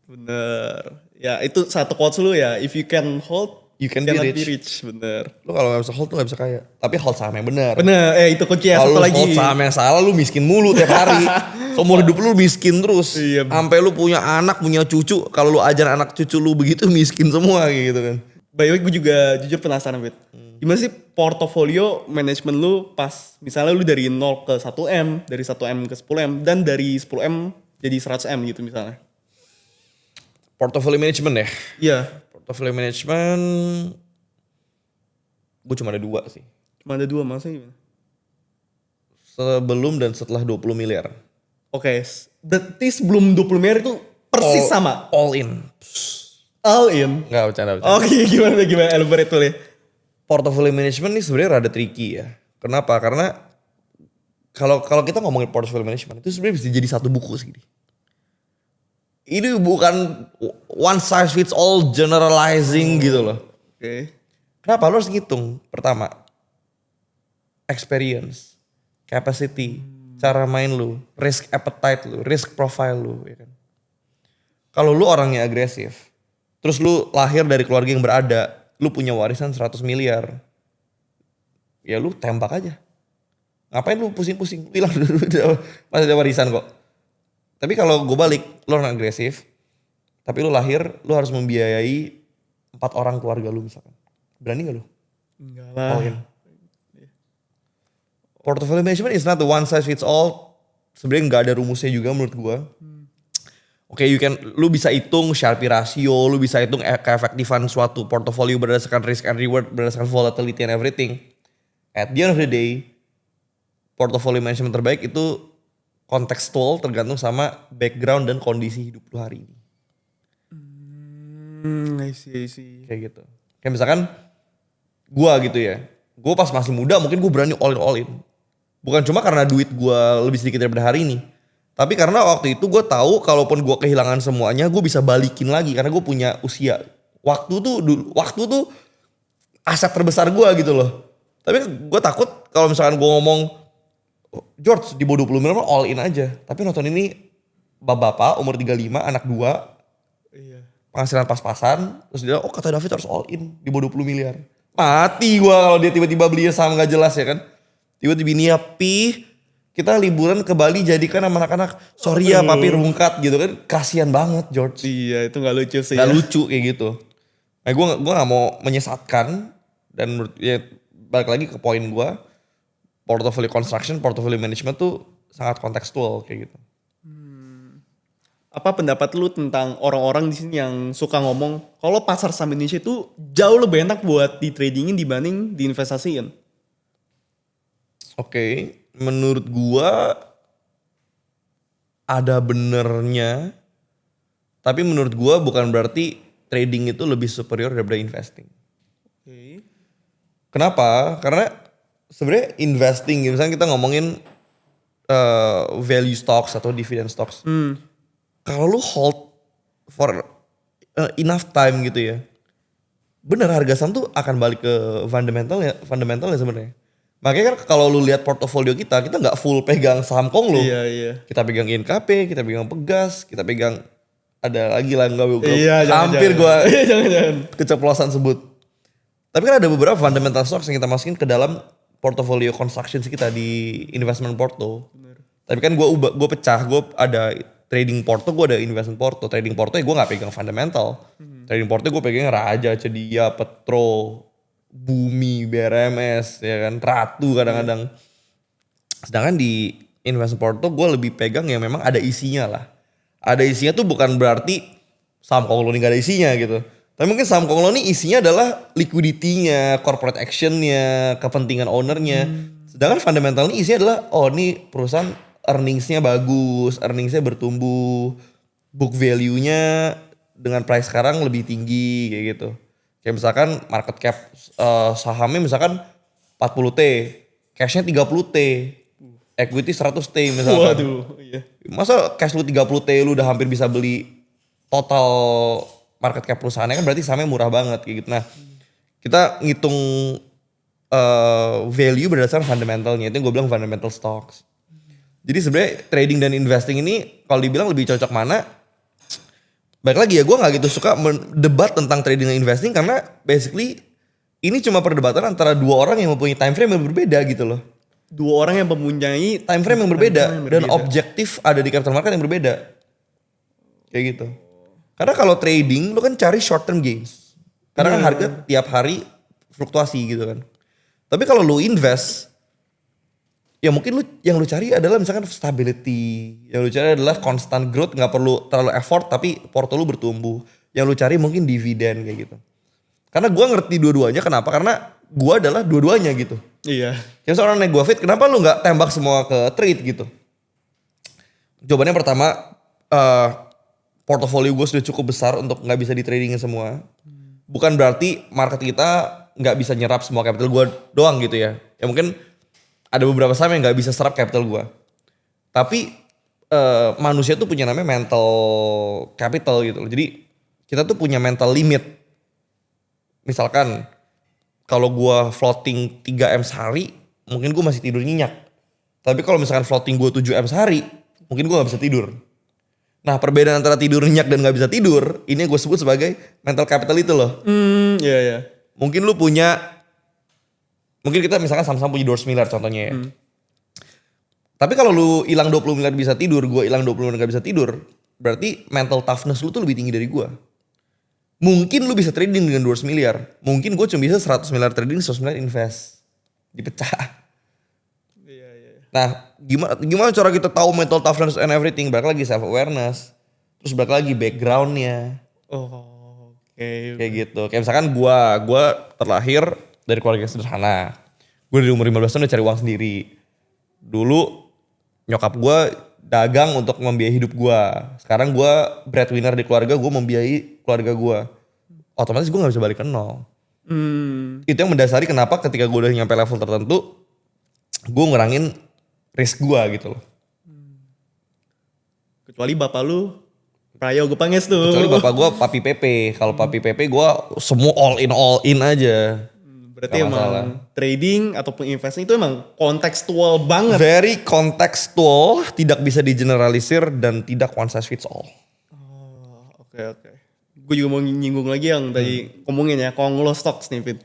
Bener. Ya itu satu quotes lu ya, if you can hold, you can be rich. Bener. Lu kalau gak bisa hold tuh gak bisa kaya. Tapi hold saham yang benar. Bener, itu kunci ya, satu lagi. Kalau hold saham yang salah lu miskin mulu tiap hari. Seumur hidup lu miskin terus. Iya. Sampai lu punya anak, punya cucu. Kalau lu ajar anak cucu lu begitu miskin semua gitu kan. By the way gue juga jujur penasaran Fit. Gimana sih portofolio management lu pas misalnya lu dari 0 ke 1M, dari 1M ke 10M, dan dari 10M jadi 100M gitu misalnya. Portfolio management ya? Iya. Portfolio management, gue cuma ada 2 sih. Cuma ada 2, maksudnya gimana? Sebelum dan setelah 20 miliar. Oke, berarti sebelum 20 miliar itu persis sama? All in. All in? Enggak, bercanda. Oke, gimana elaborate tuh ya? Portfolio management ini sebenarnya rada tricky ya. Kenapa? Karena kalau kita ngomongin portfolio management itu sebenarnya bisa jadi satu buku sih. Ini bukan one size fits all generalizing gitu loh. Oke. Kenapa? Lo harus ngitung. Pertama, experience, capacity, cara main lu, risk appetite lu, risk profile lu. Ya kan? Kalau lu orangnya agresif, terus lu lahir dari keluarga yang berada, lu punya warisan 100 miliar. Ya lu tembak aja. Ngapain lu pusing-pusing? Hilang dulu, masih ada warisan kok. Tapi kalau gue balik, lu orang agresif, tapi lu lahir, lu harus membiayai 4 orang keluarga lu misalkan. Berani gak lu? Enggak lah. Portfolio management is not the one size fits all. Sebenarnya gak ada rumusnya juga menurut gue. Oke, lu bisa hitung Sharpe ratio, lu bisa hitung keefektifan suatu portofolio berdasarkan risk and reward, berdasarkan volatility and everything. At the end of the day, portofolio management terbaik itu kontekstual tergantung sama background dan kondisi hidup lu hari ini. I see. Kayak gitu. Kayak misalkan gua gitu ya. Gua pas masih muda mungkin gua berani all in. Bukan cuma karena duit gua lebih sedikit daripada hari ini. Tapi karena waktu itu gue tahu kalaupun gue kehilangan semuanya gue bisa balikin lagi karena gue punya usia. Waktu tuh aset terbesar gue gitu loh. Tapi gue takut kalau misalkan gue ngomong George di bawah 20 miliar all in aja. Tapi nonton ini bapak umur 35 anak 2. Iya. Penghasilan pas-pasan terus dia kata David harus all in di bawah 20 miliar. Mati gue kalau dia tiba-tiba beli saham gak jelas ya kan. Tiba-tiba ini kita liburan ke Bali jadikan sama anak-anak. Sorry ya papi rungkat gitu kan. Kasian banget George. Iya itu gak lucu sih. Gak lucu kayak gitu. Nah gue gak mau menyesatkan. Dan ya balik lagi ke poin gue. Portfolio construction, portfolio management tuh sangat kontekstual kayak gitu. Apa pendapat lu tentang orang-orang di sini yang suka ngomong. Kalau pasar saham Indonesia itu jauh lebih enak buat di tradingin dibanding diinvestasiin. Oke. Menurut gua ada benernya, tapi menurut gua bukan berarti trading itu lebih superior daripada investing. Okay. Kenapa? Karena sebenarnya investing, misalnya kita ngomongin value stocks atau dividend stocks. Kalau lu hold for enough time gitu ya, bener harga saham tuh akan balik ke fundamentalnya sebenarnya. Makanya kan kalau lu lihat portofolio kita nggak full pegang saham Konglo. Iya. Kita pegang INKP, kita pegang Pegas, kita pegang ada lagi lah hampir gua jangan. Keceplosan sebut. Tapi kan ada beberapa fundamental stocks yang kita masukin ke dalam portofolio construction kita di investment porto. Bener. Tapi kan gua pecah, gua ada trading porto, gua ada investment porto. Trading porto ya gua nggak pegang fundamental. Trading porto gua pegang Raja, Cedia, Petro, Bumi, BRMS, ya kan, Ratu kadang-kadang. Sedangkan di investment porto gue lebih pegang yang memang ada isinya lah. Ada isinya tuh bukan berarti saham Konglo ini gak ada isinya gitu. Tapi mungkin saham Konglo ini isinya adalah liquidity-nya, corporate action-nya, kepentingan owner-nya. Sedangkan fundamental ini isinya adalah, ini perusahaan earnings-nya bagus, earnings-nya bertumbuh, book value-nya dengan price sekarang lebih tinggi kayak gitu. Kayak misalkan market cap sahamnya misalkan 40T, cashnya 30T, equity 100T misalkan. Waduh, iya. Masa cash lu 30T lu udah hampir bisa beli total market cap perusahaannya kan berarti sahamnya murah banget kayak gitu. Nah kita ngitung value berdasarkan fundamentalnya, itu yang gue bilang fundamental stocks. Jadi sebenarnya trading dan investing ini kalau dibilang lebih cocok mana? Baik lagi ya gue gak gitu suka mendebat tentang trading dan investing karena basically ini cuma perdebatan antara dua orang yang mempunyai time frame yang berbeda gitu loh. Dua orang yang mempunyai time frame yang berbeda dan objektif ada di capital market yang berbeda. Kayak gitu. Karena kalau trading lu kan cari short term gains. Karena kan harga tiap hari fluktuasi gitu kan. Tapi kalau lu invest, ya mungkin yang lu cari adalah misalkan stability, yang lu cari adalah constant growth, nggak perlu terlalu effort tapi porto lu bertumbuh. Yang lu cari mungkin dividen kayak gitu. Karena gue ngerti dua-duanya, kenapa? Karena gue adalah dua-duanya gitu. Iya. Yang seorang naik gue fit, kenapa lu nggak tembak semua ke trade gitu? Jawabannya pertama, portofolio gue sudah cukup besar untuk nggak bisa di tradingin semua. Bukan berarti market kita nggak bisa nyerap semua capital gue doang gitu ya. Ya mungkin ada beberapa saham yang nggak bisa serap capital gue. Tapi manusia tuh punya namanya mental capital gitu loh. Jadi kita tuh punya mental limit. Misalkan kalau gue floating 3M sehari, mungkin gue masih tidur nyenyak. Tapi kalau misalkan floating gue 7M sehari, mungkin gue gak bisa tidur. Nah perbedaan antara tidur nyenyak dan gak bisa tidur, ini yang gue sebut sebagai mental capital itu loh. Iya iya. Mungkin lu punya, mungkin kita misalkan sama-sama punya 200 miliar contohnya ya. Tapi kalau lu hilang 20 miliar bisa tidur, gue hilang 20 miliar gak bisa tidur, berarti mental toughness lu tuh lebih tinggi dari gue. Mungkin lu bisa trading dengan 200 miliar, mungkin gue cuma bisa 100 miliar trading, 100 miliar invest. Dipecah. Nah, gimana cara kita tahu mental toughness and everything? Balik lagi self awareness. Terus balik lagi backgroundnya. Oh, oke. Kayak gitu. Kayak misalkan gue terlahir dari keluarga sederhana. Gue dari umur 15 tahun udah cari uang sendiri. Dulu nyokap gue dagang untuk membiayai hidup gue. Sekarang gue breadwinner di keluarga, gue membiayai keluarga gue. Otomatis gue gak bisa balik ke nol. Itu yang mendasari kenapa ketika gue udah nyampe level tertentu, gue ngurangin risk gue gitu loh. Kecuali bapak lu Prayogo Pangestu. Kecuali bapak gue Papi Pepe. Kalau Papi Pepe gue semua all in aja. Berarti emang trading ataupun investing itu emang kontekstual banget. Very kontekstual, tidak bisa digeneralisir dan tidak one size fits all. Oke. Gue juga mau nyinggung lagi yang tadi ngomongin ya, Konglo Stocks nih Fit.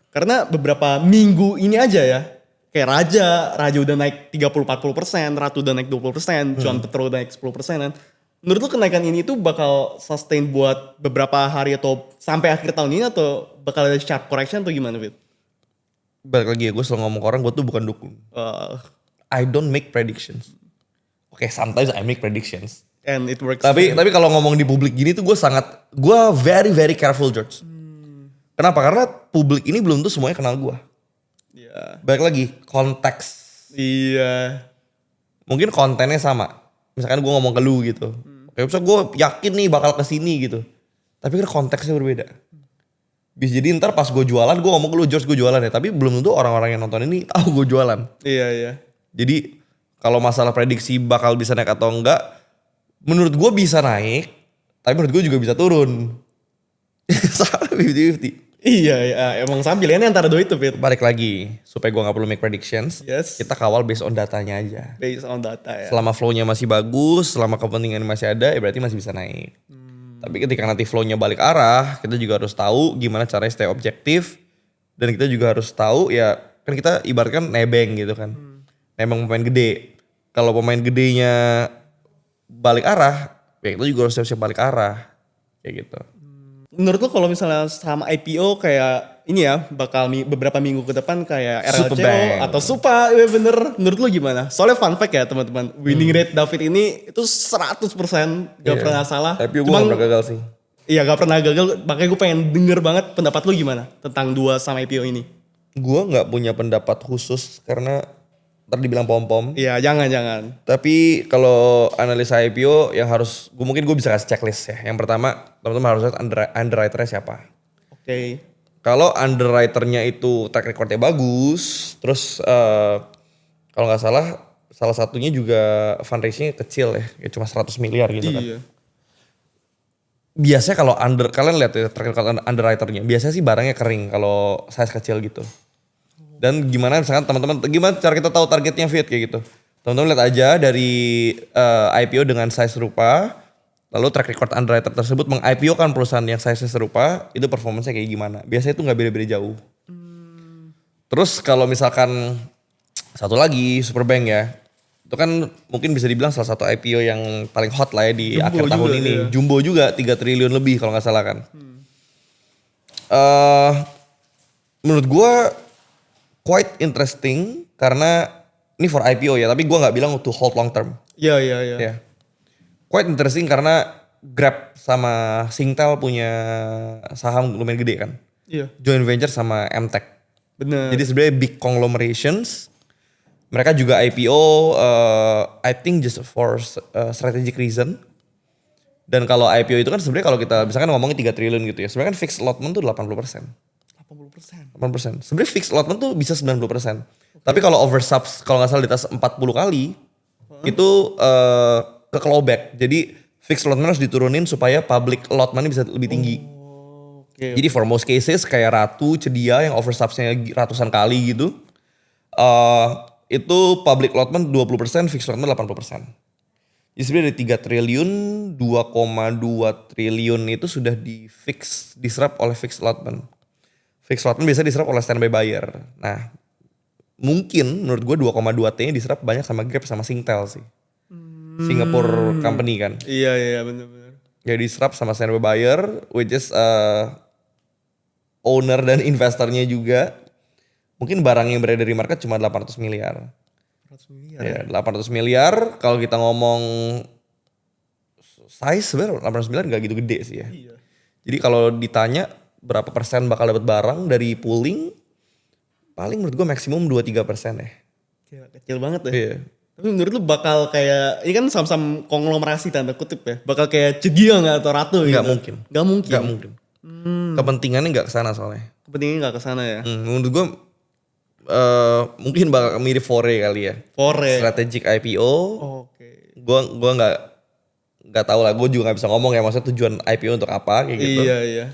Karena beberapa minggu ini aja ya, kayak Raja udah naik 30-40%, Ratu udah naik 20%, John Petro udah naik 10%. Menurut lu kenaikan ini tuh bakal sustain buat beberapa hari atau sampai akhir tahun ini atau bakal ada sharp correction atau gimana Fit? Balik lagi ya, gue selalu ngomong ke orang, gue tuh bukan dukun. I don't make predictions. Okay, sometimes I make predictions. And it works. Tapi kalau ngomong di publik gini tuh gue very careful George. Kenapa? Karena publik ini belum tuh semuanya kenal gue. Iya. Balik lagi, konteks. Iya. Mungkin kontennya sama. Misalkan gue ngomong ke lu gitu. Kayak misalnya gue yakin nih bakal kesini gitu. Tapi kan konteksnya berbeda. Bisa jadi ntar pas gue jualan, gue ngomong ke lu George gue jualan ya. Tapi belum tentu orang-orang yang nonton ini tahu gue jualan. Iya. Jadi kalau masalah prediksi bakal bisa naik atau enggak, menurut gue bisa naik. Tapi menurut gue juga bisa turun. Salah 50-50. Iya, emang sama pilihannya antara dua itu Fit. Balik lagi, supaya gue gak perlu make predictions. Yes. Kita kawal based on datanya aja. Based on data ya. Selama flow-nya masih bagus, selama kepentingan masih ada, ya berarti masih bisa naik. Tapi ketika nanti flow-nya balik arah, kita juga harus tahu gimana caranya stay objektif. Dan kita juga harus tahu ya, kan kita ibaratkan nebeng gitu kan. Nebeng pemain gede. Kalau pemain gedenya balik arah, ya kita juga harus siap-siap balik arah. Kayak gitu. Menurut lo kalau misalnya sama IPO kayak ini ya bakal beberapa minggu ke depan kayak RLCO atau Supa, ya bener. Menurut lo gimana? Soalnya fun fact ya teman-teman, winning rate David ini itu 100% gak pernah salah. IPO gue gak pernah gagal sih. Iya gak pernah gagal, makanya gue pengen denger banget pendapat lo gimana tentang dua sama IPO ini. Gue gak punya pendapat khusus karena ntar dibilang pom-pom. Iya jangan. Tapi kalau analisa IPO yang harus, mungkin gue bisa kasih checklist ya. Yang pertama, teman-teman harus lihat underwriternya siapa. Oke. Kalau underwriternya itu track recordnya bagus, terus kalau nggak salah satunya juga fundraisingnya kecil ya cuma 100 miliar gitu kan. Iya. Biasanya kalau kalian lihat ya track record underwriternya, biasanya sih barangnya kering kalau size kecil gitu. Dan gimana misalkan teman-teman, gimana cara kita tahu targetnya Fit kayak gitu. Teman-teman lihat aja dari IPO dengan size serupa, lalu track record underwriter tersebut meng-IPO kan perusahaan yang size serupa, itu performance-nya kayak gimana. Biasanya itu gak beda-beda jauh. Terus kalau misalkan satu lagi Superbank ya, itu kan mungkin bisa dibilang salah satu IPO yang paling hot lah ya di akhir tahun ini. Iya. Jumbo juga 3 triliun lebih kalau gak salah kan. Menurut gue quite interesting karena ini for IPO ya, tapi gue nggak bilang to hold long term. Iya. Ya. Quite interesting karena Grab sama Singtel punya saham lumayan gede kan. Iya. Joint venture sama MTech. Bener. Jadi sebenarnya big conglomerations. Mereka juga IPO, I think just for strategic reason. Dan kalau IPO itu kan sebenarnya kalau kita misalkan ngomongin 3 triliun gitu ya, sebenarnya kan fixed allotment tuh 80%. 80%. Sebenarnya fixed allotment tuh bisa 90%. Okay. Tapi kalau oversubs, kalau nggak salah di atas 40 kali, itu ke clawback. Jadi fixed allotment harus diturunin supaya public allotment bisa lebih tinggi. Okay. Jadi for most cases kayak Ratu, Cedia yang oversubsnya ratusan kali gitu, itu public allotment 20%, fixed allotment 80%. Jadi sebenarnya dari 3 triliun, 2,2 triliun itu sudah diserap oleh fixed allotment. Fixed allotment biasanya diserap oleh standby buyer. Nah, mungkin menurut gue 2,2 T-nya diserap banyak sama Grab sama Singtel sih. Singapore company kan. Iya benar. Jadi diserap sama standby buyer, which is owner dan investornya juga. Mungkin barang yang beredar di market cuma 800 miliar. 800 miliar. Kalau kita ngomong size sebenarnya 800 miliar gak gitu gede sih ya. Iya. Jadi kalau ditanya berapa persen bakal dapat barang dari pooling, paling menurut gue maksimum 2-3% ya. Kecil banget ya. Iya. Tapi menurut lu bakal kayak, ini kan saham-saham konglomerasi tanda kutip ya. Bakal kayak Cedia gak atau Ratu gitu? Gak mungkin. Kepentingannya gak kesana soalnya. Kepentingannya gak kesana ya. Menurut gue mungkin bakal mirip Fore kali ya. Fore. Strategic IPO. Oke. Gue nggak tahu lah. Gue juga nggak bisa ngomong ya maksudnya tujuan IPO untuk apa kayak gitu. Iya.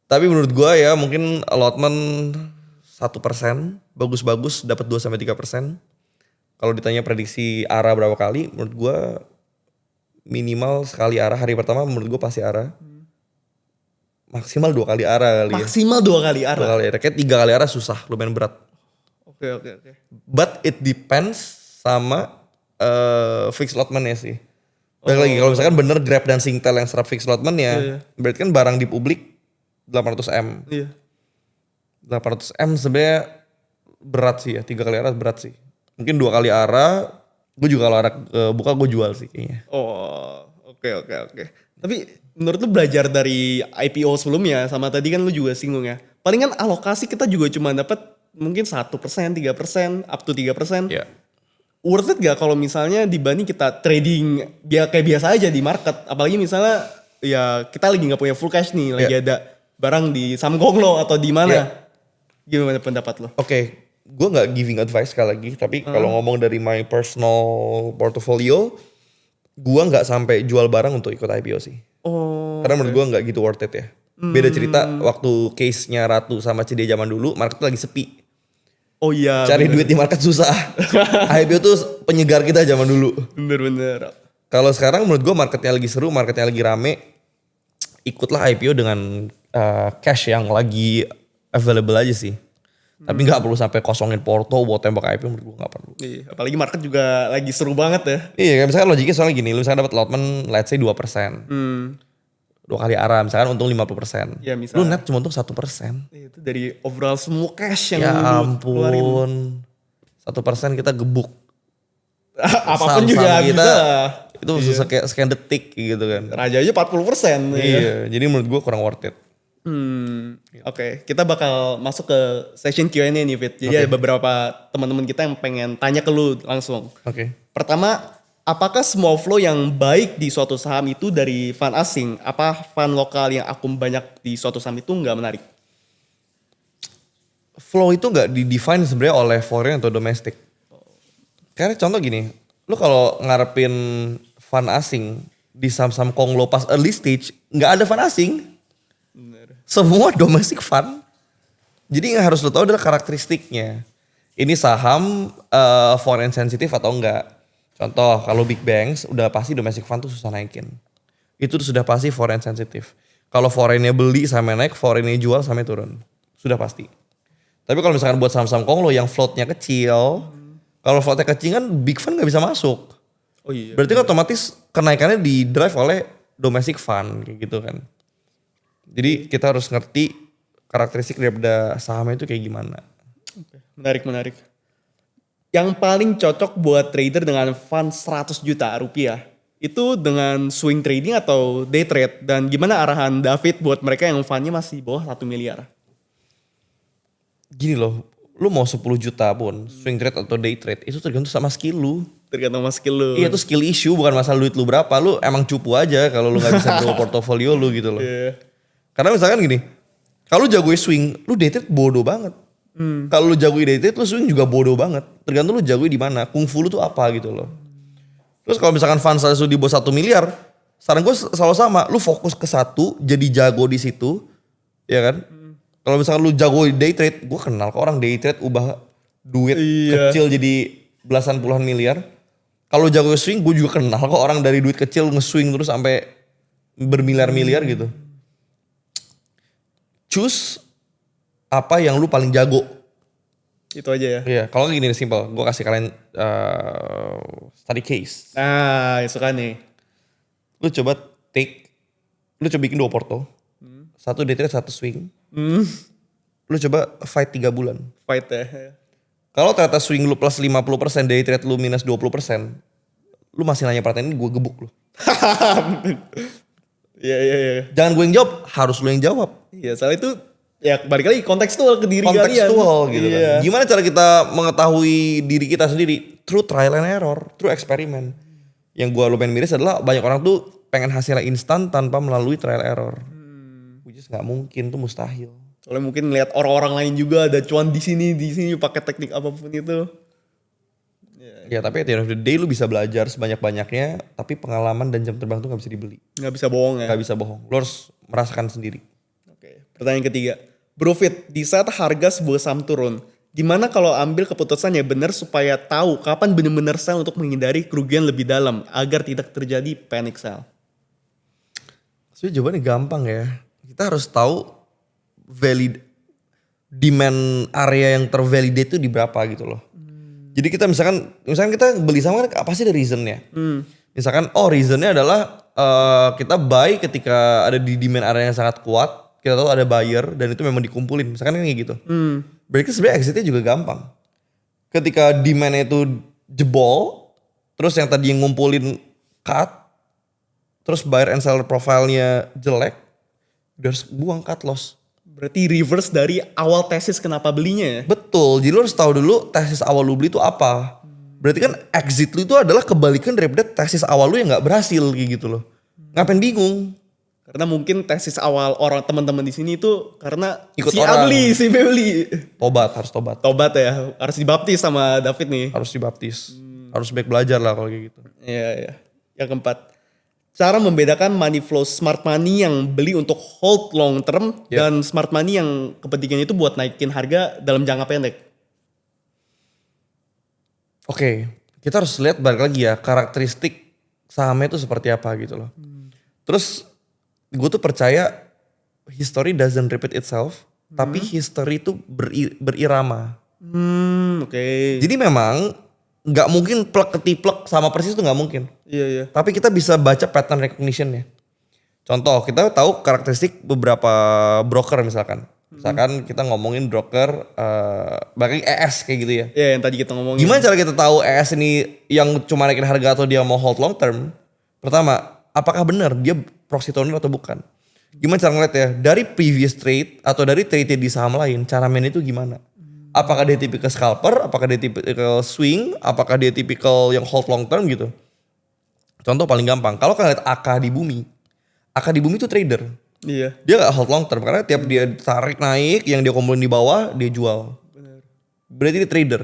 Tapi menurut gue ya mungkin allotment 1%, bagus-bagus dapat 2-3%. Kalau ditanya prediksi arah berapa kali, menurut gue minimal sekali arah hari pertama menurut gue pasti arah. Maksimal 2 kali arah kali ya. Maksimal 2 kali arah? 2 kali arah, kayak 3 kali arah susah, lumayan berat. Oke. But it depends sama fixed allotment-nya sih. Balik lagi kalau misalkan bener Grab dan Singtel yang serap fixed allotment-nya, berarti kan barang di publik 800M. Iya. 800M sebenarnya berat sih ya, 3 kali arah berat sih. Mungkin 2 kali arah, gue juga kalau arah buka gue jual sih kayaknya. Oke. Tapi menurut lu belajar dari IPO sebelumnya, sama tadi kan lu juga singgung ya. Paling kan alokasi kita juga cuma dapat mungkin 1%, 3%, up to 3%. Iya. Worth it gak kalau misalnya dibanding kita trading kayak biasa aja di market. Apalagi misalnya ya kita lagi gak punya full cash nih, lagi ada barang di saham gonglo atau di mana. Gimana pendapat lo? Oke, gue gak giving advice sekali lagi. Tapi kalau ngomong dari my personal portfolio, gue gak sampai jual barang untuk ikut IPO sih. Karena menurut gue gak gitu worth it ya. Beda cerita waktu case-nya Ratu sama Cedia zaman dulu, market lagi sepi. Oh iya. Cari duit di market susah. IPO tuh penyegar kita zaman dulu. Bener. Kalau sekarang menurut gue marketnya lagi seru, marketnya lagi rame. Ikutlah IPO dengan cash yang lagi available aja sih. Tapi gak perlu sampai kosongin porto buat tembak IPO, menurut gue gak perlu. Iya, apalagi market juga lagi seru banget ya. Iya, misalkan logiknya soalnya gini, lu misalkan dapat allotment let's say 2%. 2 kali arah, misalkan untung 50%. Ya, lu net cuma untung 1%. Itu dari overall semua cash yang ya lu ampun. 1% kita gebuk. Apapun juga kita, bisa. Itu susah kayak sekian detik gitu kan. Raja aja 40%. Iya, jadi menurut gue kurang worth it. Oke, kita bakal masuk ke session Q&A nih Fit. Jadi ada beberapa teman-teman kita yang pengen tanya ke lu langsung. Oke. Pertama, apakah semua flow yang baik di suatu saham itu dari fund asing? Apa fund lokal yang akum banyak di suatu saham itu nggak menarik? Flow itu nggak di-define sebenarnya oleh foreign atau domestik. Karena contoh gini, lu kalau ngarepin fund asing di saham-saham konglo pas early stage, nggak ada fund asing. Bener. Semua domestic fund. Jadi yang harus lu tahu adalah karakteristiknya. Ini saham foreign sensitif atau enggak. Contoh kalau big banks udah pasti domestic fund tuh susah naikin. Itu tuh sudah pasti foreign sensitif. Kalau foreignnya beli sama naik, foreignnya jual sama turun. Sudah pasti. Tapi kalau misalkan buat saham-saham konglo yang floatnya kecil, kalau floatnya kecil kan big fund gak bisa masuk. Oh iya. Berarti kan otomatis kenaikannya di drive oleh domestic fund kayak gitu kan. Jadi kita harus ngerti karakteristik daripada sahamnya itu kayak gimana. Menarik. Yang paling cocok buat trader dengan fund 100 juta rupiah itu dengan swing trading atau day trade, dan gimana arahan David buat mereka yang fundnya masih bawah 1 miliar? Gini loh, lu mau 10 juta pun swing trade atau day trade itu tergantung sama skill lu. Tergantung sama skill lu. Iya, itu skill issue, bukan masalah duit lu berapa. Lu emang cupu aja kalau lu gak bisa grow portofolio lu gitu loh. Yeah. Karena misalkan gini, kalau lu jago swing, lu day trade bodoh banget. Kalau lu jago day trade, lu swing juga bodoh banget. Tergantung lu jago di mana, kungfu lu tuh apa gitu loh. Terus kalau misalkan fund saya di bawah 1 miliar, saran gue selalu sama, lu fokus ke satu, jadi jago di situ, ya kan? Kalau misalkan lu jago di day trade, gue kenal ke orang day trade ubah duit kecil jadi belasan puluhan miliar. Kalau jago swing, gue juga kenal kok orang dari duit kecil nge-swing terus sampai bermiliar-miliar gitu. Choose apa yang lu paling jago. Itu aja ya. Iya, kalau gini simple, gue kasih kalian study case. Nah, suka nih. Lu coba bikin 2 porto. 1 day trade, 1 swing. Lu coba fight 3 bulan. Fight ya. Kalau ternyata swing lu plus 50%, day trade lu minus 20%, lu masih nanya pertanyaan ini, gue gebuk lu. Iya. Jangan gue yang jawab, harus lu yang jawab. Iya, soalnya itu ya balik lagi kontekstual ke diri kalian. Kontekstual gitu kan. Gimana cara kita mengetahui diri kita sendiri? Through trial and error, through eksperimen. Yang gue lumayan miris adalah banyak orang tuh pengen hasilnya instan tanpa melalui trial error. Which is gak mungkin, tuh mustahil. Soalnya mungkin lihat orang-orang lain juga ada cuan di sini pakai teknik apapun itu. Ya tapi at the end of the day lu bisa belajar sebanyak-banyaknya, tapi pengalaman dan jam terbang tuh gak bisa dibeli. Gak bisa bohong ya? Gak bisa bohong, lu harus merasakan sendiri. Oke, pertanyaan ketiga. Bro Fit, di saat harga sebuah saham turun, gimana kalau ambil keputusan yang benar supaya tahu kapan benar-benar sell untuk menghindari kerugian lebih dalam agar tidak terjadi panic sell? Sebenarnya jawabannya gampang ya. Kita harus tahu demand area yang tervalidate itu di berapa gitu loh. Jadi kita misalkan kita beli saham kan apa sih ada reasonnya. Misalkan reasonnya adalah kita buy ketika ada di demand area yang sangat kuat. Kita tahu ada buyer dan itu memang dikumpulin. Misalkan kan kayak gitu. Berarti sebenarnya exitnya juga gampang. Ketika demandnya itu jebol, terus yang tadi yang ngumpulin cut, terus buyer and seller profile-nya jelek, udah harus buang cut loss. Berarti reverse dari awal tesis kenapa belinya ya? Betul, jadi lu harus tahu dulu tesis awal lu beli itu apa. Berarti kan exit lu itu adalah kebalikan daripada tesis awal lu yang gak berhasil kayak gitu loh. Ngapain bingung? Karena mungkin tesis awal orang teman-teman di sini itu karena ikut si orang. si B beli. Harus tobat. Tobat ya, harus dibaptis sama David nih. Harus dibaptis. Harus baik belajar lah kalau kayak gitu. Iya. Yang keempat, cara membedakan money flow smart money yang beli untuk hold long term dan smart money yang kepentingannya itu buat naikin harga dalam jangka pendek. Oke, kita harus lihat balik lagi ya karakteristik sahamnya itu seperti apa gitu loh. Terus gue tuh percaya history doesn't repeat itself, tapi history itu berirama. Oke. Jadi memang nggak mungkin plek ketiplek sama persis itu nggak mungkin. Iya. Tapi kita bisa baca pattern recognition-nya. Contoh, kita tahu karakteristik beberapa broker misalkan. Misalkan kita ngomongin broker bagi ES kayak gitu ya. Iya, yang tadi kita ngomongin. Gimana cara kita tahu ES ini yang cuma naikin harga atau dia mau hold long term? Pertama, apakah benar dia proxy owner atau bukan? Gimana cara ngeliat ya? Dari previous trade atau dari trade di saham lain, cara main itu gimana? Apakah dia tipikal scalper, apakah dia tipikal swing, apakah dia tipikal yang hold long term gitu. Contoh paling gampang, kalau kalian lihat AK di bumi itu trader. Iya. Dia gak hold long term karena tiap dia tarik naik, yang dia kumpulin di bawah, dia jual. Benar. Berarti dia trader.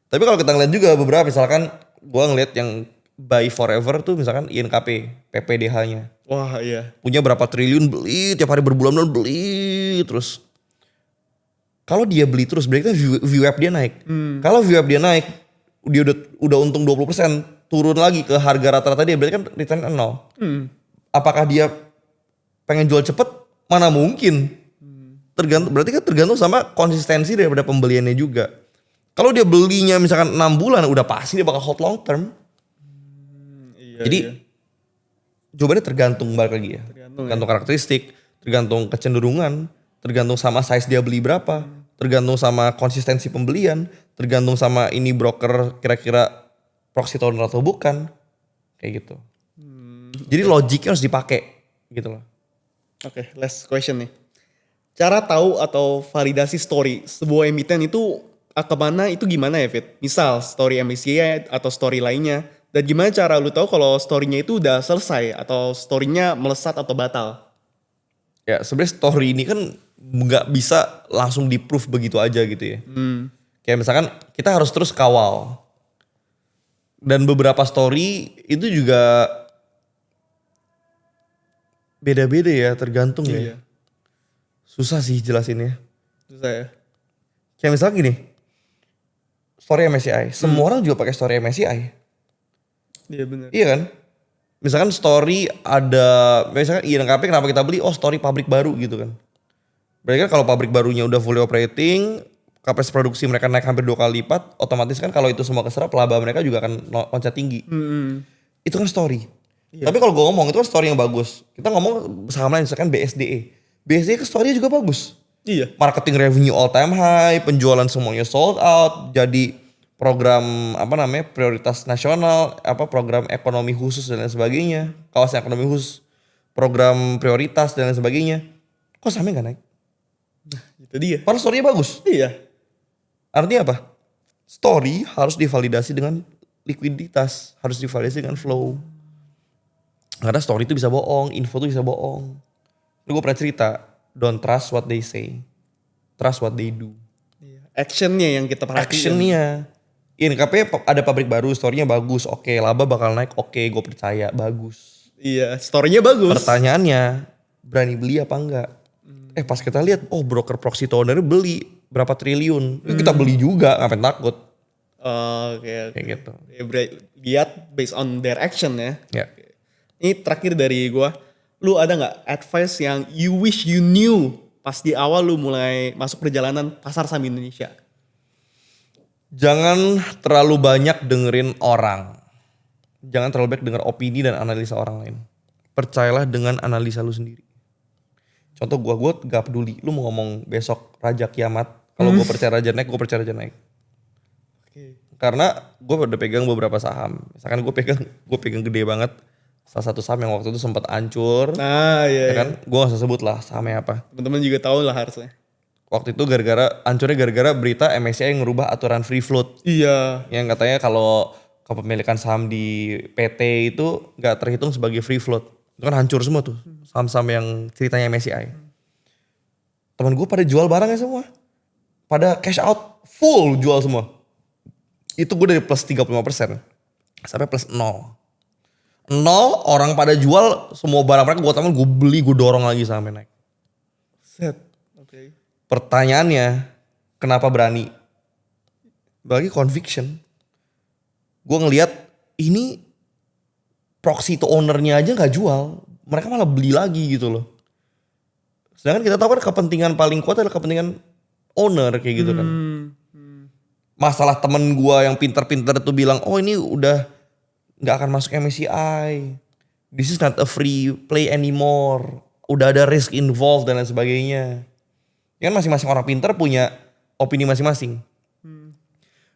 Tapi kalau kita ngeliat juga beberapa, misalkan gua ngeliat yang buy forever tuh misalkan INKP, PPDH-nya. Wah iya. Punya berapa triliun, beli tiap hari berbulan-bulan beli terus. Kalau dia beli terus berarti kan VWAP dia naik. Kalau VWAP dia naik, dia udah untung 20%, turun lagi ke harga rata-rata dia berarti kan return 0. Apakah dia pengen jual cepet? Mana mungkin. Tergantung sama konsistensi daripada pembeliannya juga. Kalau dia belinya misalkan 6 bulan udah pasti dia bakal hold long term. Jadi jawabannya tergantung balik lagi ya. Tergantung karakteristik, tergantung kecenderungan, tergantung sama size dia beli berapa. tergantung sama konsistensi pembelian, tergantung sama ini broker kira-kira proxy owner atau bukan, kayak gitu. Jadi logiknya harus dipakai gitu loh. Oke, last question nih. Cara tahu atau validasi story sebuah emiten itu kemana itu gimana ya Fit? Misal story MSCI atau story lainnya. Dan gimana cara lu tahu kalau story-nya itu udah selesai atau story-nya melesat atau batal? Ya sebenarnya story ini kan nggak bisa langsung di-proof begitu aja gitu ya. Kayak misalkan kita harus terus kawal. Dan beberapa story itu juga beda-beda ya, tergantung ya. Susah sih jelasinnya. Susah ya. Kayak misalnya gini, story MSCI. Semua orang juga pakai story MSCI. Iya benar. Iya kan? Misalkan story ada, misalkan INKP kenapa kita beli? Oh story pabrik baru gitu kan. Berarti kan kalau pabrik barunya udah fully operating, kapasitas produksi mereka naik hampir 2 kali lipat, otomatis kan kalau itu semua keserap, laba mereka juga akan loncat tinggi. Itu kan story. Iya. Tapi kalau gue ngomong itu kan story yang bagus. Kita ngomong saham lain misalkan BSDE. BSDE ke story juga bagus. Iya. Marketing revenue all time high, penjualan semuanya sold out, jadi program prioritas nasional, program ekonomi khusus dan lain sebagainya, kawasan ekonomi khusus, program prioritas dan lain sebagainya. Kok sahamnya nggak naik? Nah, itu dia. Padahal story-nya bagus. Iya. Artinya apa? Story harus divalidasi dengan likuiditas, harus divalidasi dengan flow. Karena story itu bisa bohong, info itu bisa bohong. Gue pernah cerita, don't trust what they say, trust what they do. Actionnya yang kita perhatikan. Actionnya. INKP ada pabrik baru, story-nya bagus, oke, laba bakal naik, oke, gue percaya, bagus. Iya, story-nya bagus. Pertanyaannya, berani beli apa enggak? Pas kita lihat, oh broker proxy owner beli berapa triliun, kita beli juga, ngapain takut? Oke. Kayak gitu. Ya, lihat based on their action ya. Ya. Ini terakhir dari gua, lu ada nggak advice yang you wish you knew pas di awal lu mulai masuk perjalanan pasar saham Indonesia? Jangan terlalu banyak dengerin orang. Jangan terlalu banyak denger opini dan analisa orang lain. Percayalah dengan analisa lu sendiri. Contoh gue gak peduli. Lu mau ngomong besok Raja Kiamat. Kalau gue percaya Raja naik, gue percaya Raja naik. Karena gue udah pegang beberapa saham. Misalkan gue pegang gede banget. Salah satu saham yang waktu itu sempat hancur. Nah iya. Ya kan? Gue gak usah sebut lah sahamnya apa. Teman-teman juga tahu lah harusnya. Waktu itu hancurnya gara-gara berita MSCI yang ngerubah aturan free float. Iya. Yang katanya kalau kepemilikan saham di PT itu gak terhitung sebagai free float. Itu kan hancur semua tuh. Saham-saham yang ceritanya MSCI. Temen gue pada jual barangnya semua. Pada cash out full jual semua. Itu gue dari plus 35% sampai plus 0. 0 orang pada jual semua barang mereka gue beli, gue dorong lagi sahamnya naik. Set. Oke. Pertanyaannya, kenapa berani? Bagi conviction. Gue ngelihat ini proxy to ownernya aja gak jual. Mereka malah beli lagi gitu loh. Sedangkan kita tahu kan kepentingan paling kuat adalah kepentingan owner kayak gitu kan. Masalah temen gue yang pinter-pinter itu bilang, oh ini udah gak akan masuk MSCI. This is not a free play anymore. Udah ada risk involved dan lain sebagainya. Kan masing-masing orang pinter punya opini masing-masing.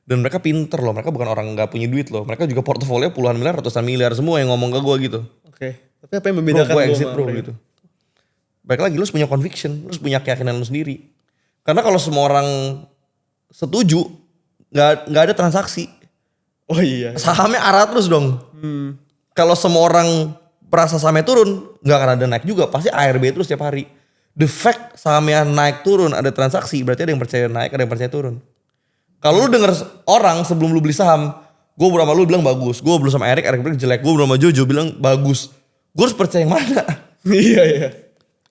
Dan mereka pinter loh, mereka bukan orang gak punya duit loh. Mereka juga portofolio puluhan miliar, ratusan miliar semua yang ngomong ke gue gitu. Oke. Tapi apa yang membedakan gue exit bro gitu. Baik lagi lu harus punya conviction, lu harus punya keyakinan lu sendiri. Karena kalau semua orang setuju, gak ada transaksi. Oh iya. Sahamnya arah terus dong. Kalau semua orang merasa sahamnya turun, gak akan ada naik juga. Pasti ARB terus setiap hari. The fact sahamnya naik turun ada transaksi, berarti ada yang percaya naik, ada yang percaya turun. Kalau lu denger orang sebelum lu beli saham, gue bersama lu bilang bagus, gue belum sama Erik bilang jelek, gue bersama Jojo bilang bagus. Gue harus percaya yang mana? Iya.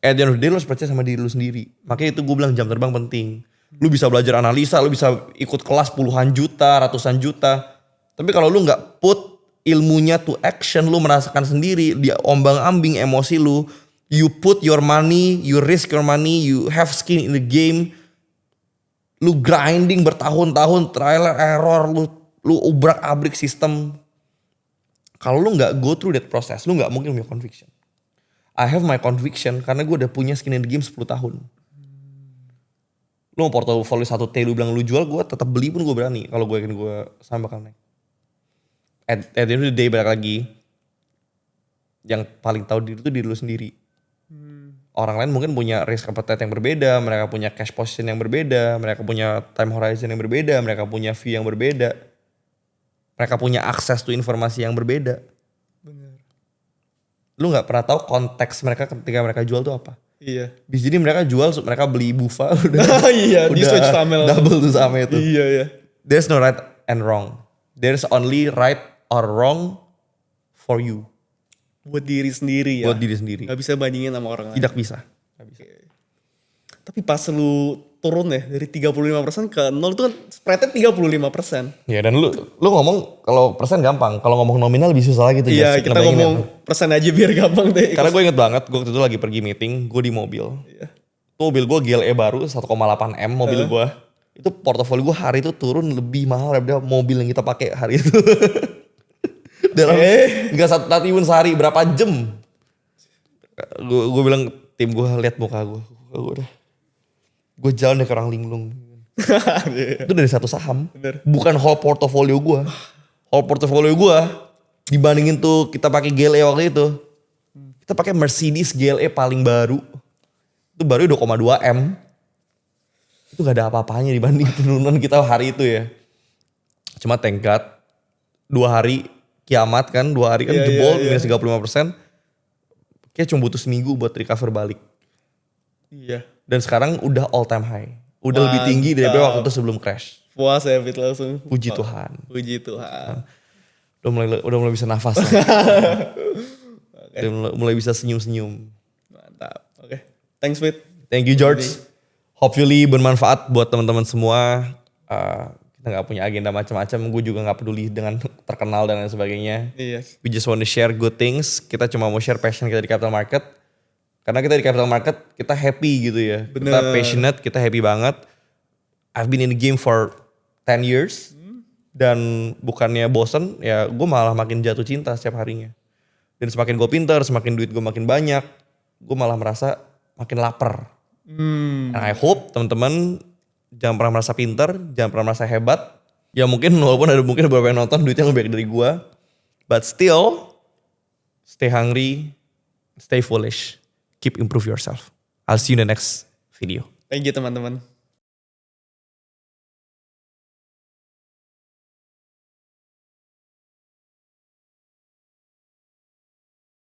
At the end of the day lu harus percaya sama diri lu sendiri. Makanya itu gue bilang jam terbang penting. Lu bisa belajar analisa, lu bisa ikut kelas puluhan juta, ratusan juta. Tapi kalau lu gak put ilmunya to action, lu merasakan sendiri, dia ombang-ambing emosi lu, you put your money, you risk your money, you have skin in the game, lu grinding bertahun-tahun, trial and error, lu ubrak-abrik sistem. Kalau lu gak go through that process, lu gak mungkin punya conviction. I have my conviction karena gue udah punya skin in the game 10 tahun. Lu mau portofolio 1T lu bilang lu jual, gue tetap beli pun gue berani. Kalau gue yakin gue saham bakal naik. At the end of the day balik lagi, yang paling tahu diri itu diri lu sendiri. Orang lain mungkin punya risk appetite yang berbeda, mereka punya cash position yang berbeda, mereka punya time horizon yang berbeda, mereka punya view yang berbeda. Mereka punya akses to informasi yang berbeda. Bener. Lu gak pernah tahu konteks mereka ketika mereka jual tuh apa. Iya. Jadi mereka jual, mereka beli Bufa iya, di switch sahamnya double tuh sahamnya itu. Iya, iya. There's no right and wrong. There's only right or wrong for you. Buat diri sendiri ya. Buat diri sendiri. Gak bisa bandingin sama orang lain. Tidak bisa. Tapi pas lu turun ya dari 35% ke 0 itu kan spreadnya 35%. Ya dan lu ngomong kalau persen gampang. Kalau ngomong nominal lebih susah lagi tuh. Iya kita ngomong persen aja biar gampang deh. Karena gue inget banget gue waktu itu lagi pergi meeting. Gue di mobil. Iya. Tuh mobil gue GLE baru 1,8 M mobil gue. Itu portofolio gue hari itu turun lebih mahal daripada mobil yang kita pakai hari itu. Dalam gak satu pun sehari berapa jam. Gue bilang tim gue lihat muka gue. Gue jalan deh ke orang linglung. Itu dari satu saham. Bener. Bukan whole portofolio gue. Whole portofolio gue dibandingin tuh kita pakai GLE waktu itu. Kita pakai Mercedes GLE paling baru. Itu baru 2,2 M. Itu gak ada apa-apanya dibanding penurunan kita hari itu ya. Cuma thank God 2 hari kiamat kan. 2 hari kan jebol minus 35%. Kayak cuma butuh seminggu buat recover balik. Iya. Dan sekarang udah all time high. Udah lebih tinggi daripada waktu itu sebelum crash. Puas ya Fit langsung. Puji Tuhan. Puji Tuhan. Udah mulai bisa nafas. Udah mulai bisa senyum-senyum. Mantap. Oke. Thanks Fit. Thank you George. Hopefully bermanfaat buat teman-teman semua. Kita gak punya agenda macam-macam. Gue juga gak peduli dengan terkenal dan lain sebagainya. Iya. We just want to share good things. Kita cuma mau share passion kita di capital market. Karena kita di capital market, kita happy gitu ya. Bener. Kita passionate, kita happy banget. I've been in the game for 10 years. Dan bukannya bosen, ya gue malah makin jatuh cinta setiap harinya. Dan semakin gue pinter, semakin duit gue makin banyak, gue malah merasa makin lapar. And I hope teman-teman jangan pernah merasa pinter, jangan pernah merasa hebat. Ya mungkin walaupun ada beberapa yang nonton duitnya lebih baik dari gue. But still, stay hungry, stay foolish. Keep improve yourself. I'll see you in the next video. Thank you teman-teman.